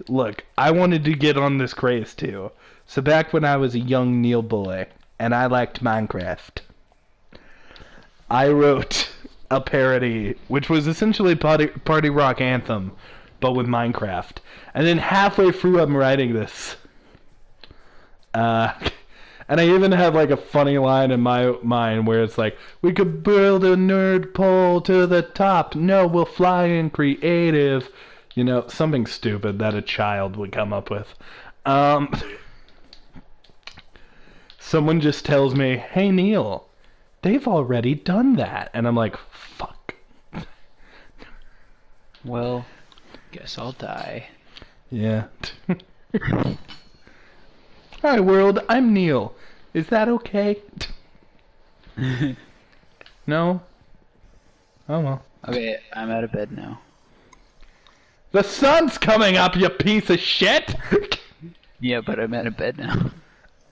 look, I wanted to get on this craze, too. So back when I was a young Kneale boy, and I liked Minecraft, I wrote a parody, which was essentially Party Rock Anthem, but with Minecraft. And then halfway through I'm writing this, and I even have like a funny line in my mind where it's like, we could build a nerd pole to the top. No, we'll fly in creative. You know, something stupid that a child would come up with. Someone just tells me, hey Kneale, they've already done that. And I'm like, fuck. Well, guess I'll die. Yeah. Hi world, I'm Kneale. Is that okay? No? Oh well. Okay, I'm out of bed now. The sun's coming up, you piece of shit! Yeah, but I'm out of bed now.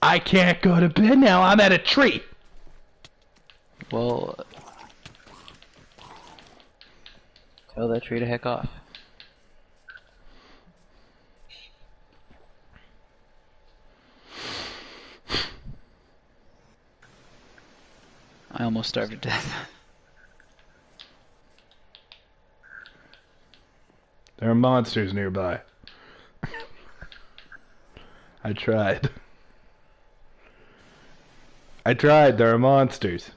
I can't go to bed now, I'm at a tree! Well... tell that tree to heck off. I almost starved to death. There are monsters nearby. I tried. There are monsters.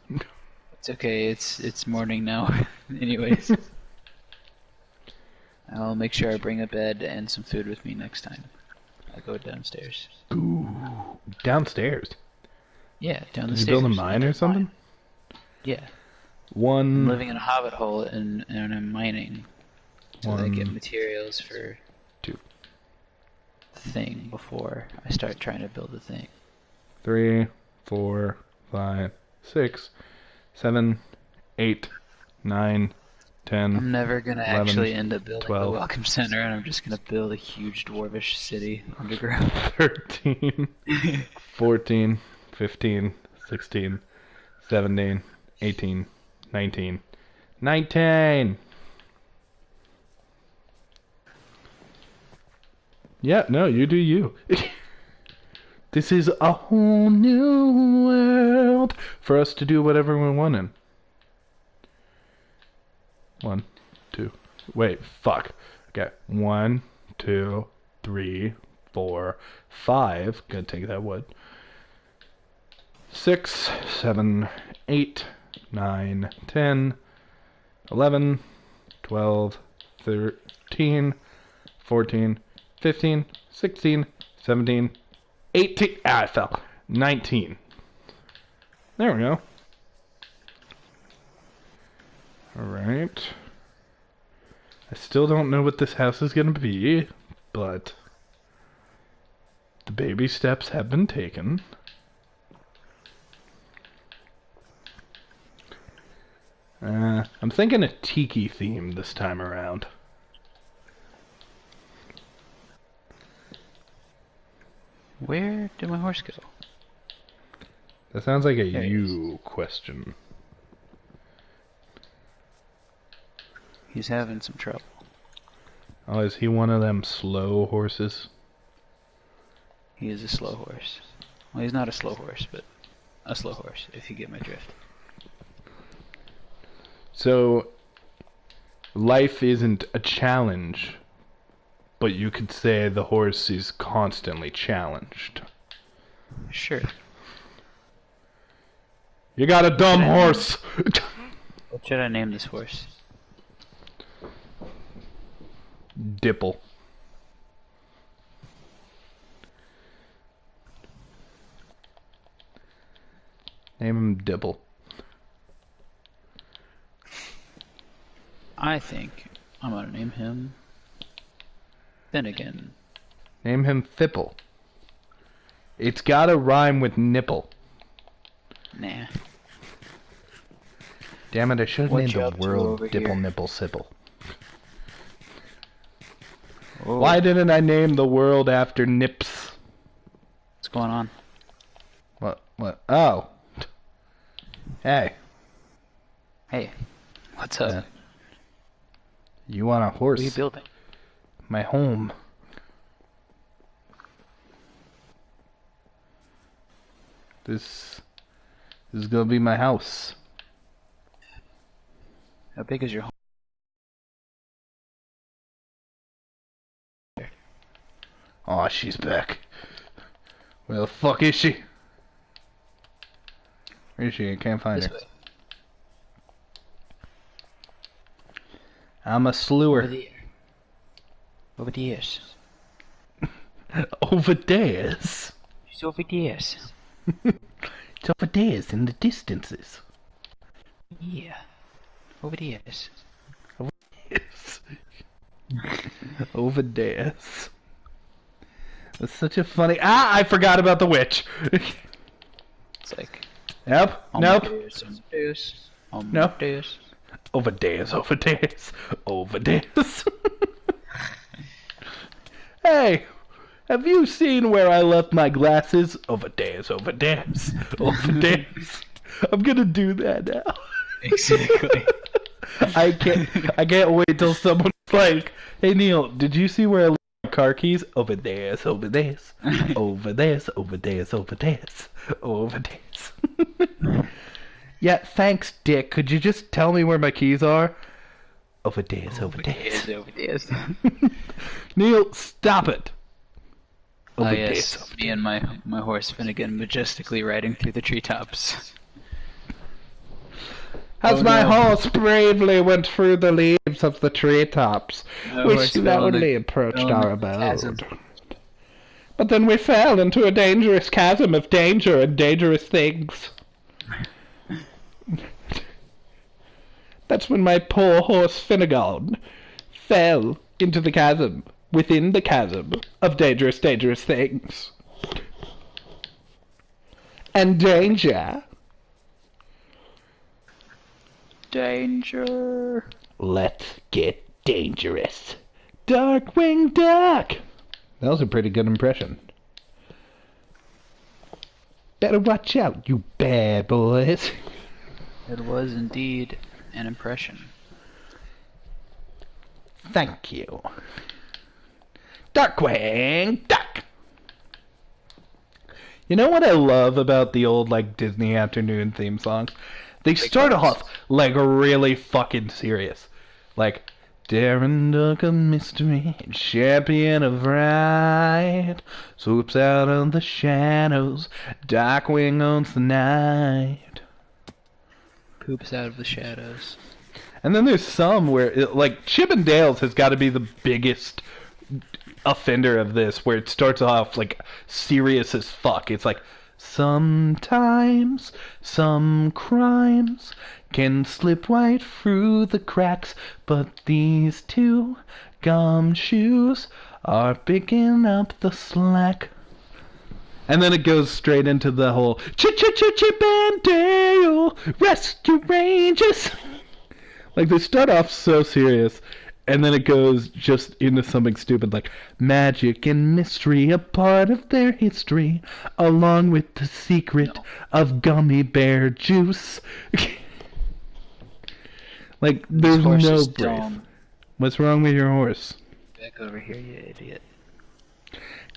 It's okay, it's morning now. Anyways. I'll make sure I bring a bed and some food with me next time. I go downstairs. Ooh. Downstairs? Yeah, down the Did stairs. you build a mine or something? Yeah. One... I'm living in a hobbit hole and I'm mining. So that I get 1, materials for 2, the thing before I start trying to build the thing. 3, 4, 5, 6, 7, 8, 9, 10. I'm never gonna 11, actually end up building 12. the Welcome Center, and I'm just gonna build a huge dwarvish city underground. 13, 14, 15, 16, 17, 18, 19. 19! Yeah, no, you do you. This is a whole new world for us to do whatever we want in. 1, 2. Wait, fuck. Okay. 1, 2, 3, 4, 5. Gotta take that wood. 6, 7, 8, 9, 10, 11, 12, 13, 14, 15, 16, 17, 18. Ah, I fell. 19. There we go. Alright. I still don't know what this house is going to be, but the baby steps have been taken. I'm thinking a tiki theme this time around. Where did my horse go? That sounds like a There he you question. He's having some trouble. Oh, is he one of them slow horses? He is a slow horse. Well, he's not a slow horse, but a slow horse, if you get my drift. So, life isn't a challenge, but you could say the horse is constantly challenged. Sure. You got a dumb horse! What should I name this horse? Dipple. Name him Dipple. I think I'm gonna name him Finnegan. Name him Thipple. It's gotta rhyme with nipple. Nah. Damn it, I should have What named you the up to world over Dipple here? Nipple Sipple. Oh, Why didn't I name the world after Nips? what's going on? What? Oh. Hey. Hey, what's up? You want a What horse? are you building? My home. This is gonna be my house. How big is your home? Aw, she's back. Where the fuck is she? Where is she? I can't find This her. way. I'm a slewer. Over there. Over the ears. Over there's. She's over the ears. It's over there's in the distances. Yeah. Over the ears. Yes. Over there's. That's such a funny. Ah, I forgot about the witch. It's like. Nope. Nope. Nope. Nope. Over there's. Over there's. Over there's. Hey, have you seen where I left my glasses? Over there's. Over there's. Over there's. I'm gonna do that now. Exactly. I can't wait till someone's like, "Hey Neil, did you see where I left my car keys? Over there's, over there's, over there's, over there's, over there's, over there's." Yeah, thanks, Dick. Could you just tell me where my keys are? Over there's, over there's. Over there's. Neil, stop it. Oh Over yes, there's, over me and my horse Finnegan majestically riding through the treetops. As Oh, my no. horse bravely went through the leaves of the treetops, My we horse fell in slowly the- approached fell in our the chasm. abode. But then we fell into a dangerous chasm of danger and dangerous things. That's when my poor horse Finnegan fell into the chasm, within the chasm of dangerous, dangerous things. And danger. Danger. Let's get dangerous. Darkwing Duck. That was a pretty good impression. Better watch out, you bad boys. It was indeed an impression. Thank you. Darkwing Duck. You know what I love about the old, like, Disney afternoon theme songs? They start off, like, really fucking serious. Like, daring duck of mystery, champion of right, swoops out of the shadows, Darkwing owns the night. Poops out of the shadows. And then there's some where, like, Chip and Dale's has got to be the biggest offender of this, where it starts off, like, serious as fuck. It's like, sometimes some crimes can slip right through the cracks, but these two gumshoes are picking up the slack. And then it goes straight into the whole Chip and Dale Rescue Rangers. Like, they start off so serious, and then it goes just into something stupid like magic and mystery, a part of their history, along with the secret of gummy bear juice. Like, there's no breath. What's wrong with your horse? Back over here, you idiot.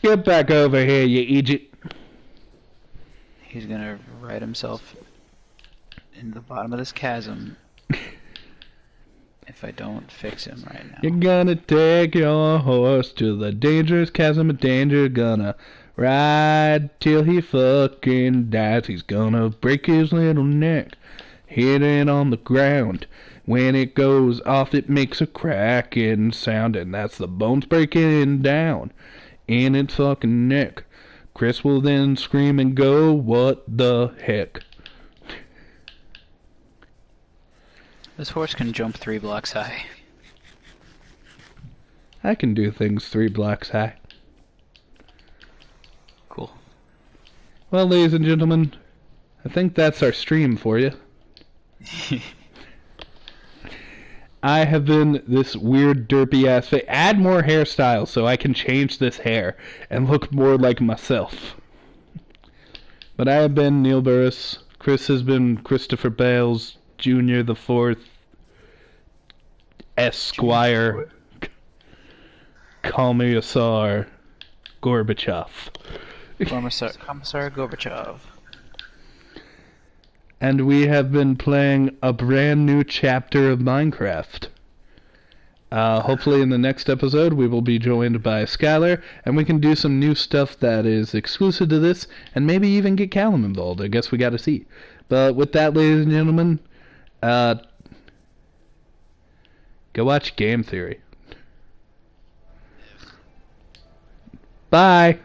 Get back over here, you idiot. He's gonna ride himself in the bottom of this chasm if I don't fix him right now. You're gonna take your horse to the dangerous chasm of danger, gonna ride till he fucking dies. He's gonna break his little neck, hit it on the ground. When it goes off, it makes a cracking sound, and that's the bones breaking down in its fucking neck. Chris will then scream and go, what the heck? This horse can jump 3 blocks high. I can do things 3 blocks high. Cool. Well, ladies and gentlemen, I think that's our stream for you. I have been this weird derpy ass face. Add more hairstyles so I can change this hair and look more like myself. But I have been Neil Burris. Chris has been Christopher Bales Jr. the 4th Esquire. Commissar Gorbachev. Commissar Gorbachev. And we have been playing a brand new chapter of Minecraft. Hopefully in the next episode we will be joined by Skylar, and we can do some new stuff that is exclusive to this, and maybe even get Calum involved. I guess we gotta see. But with that, ladies and gentlemen, go watch Game Theory. Bye!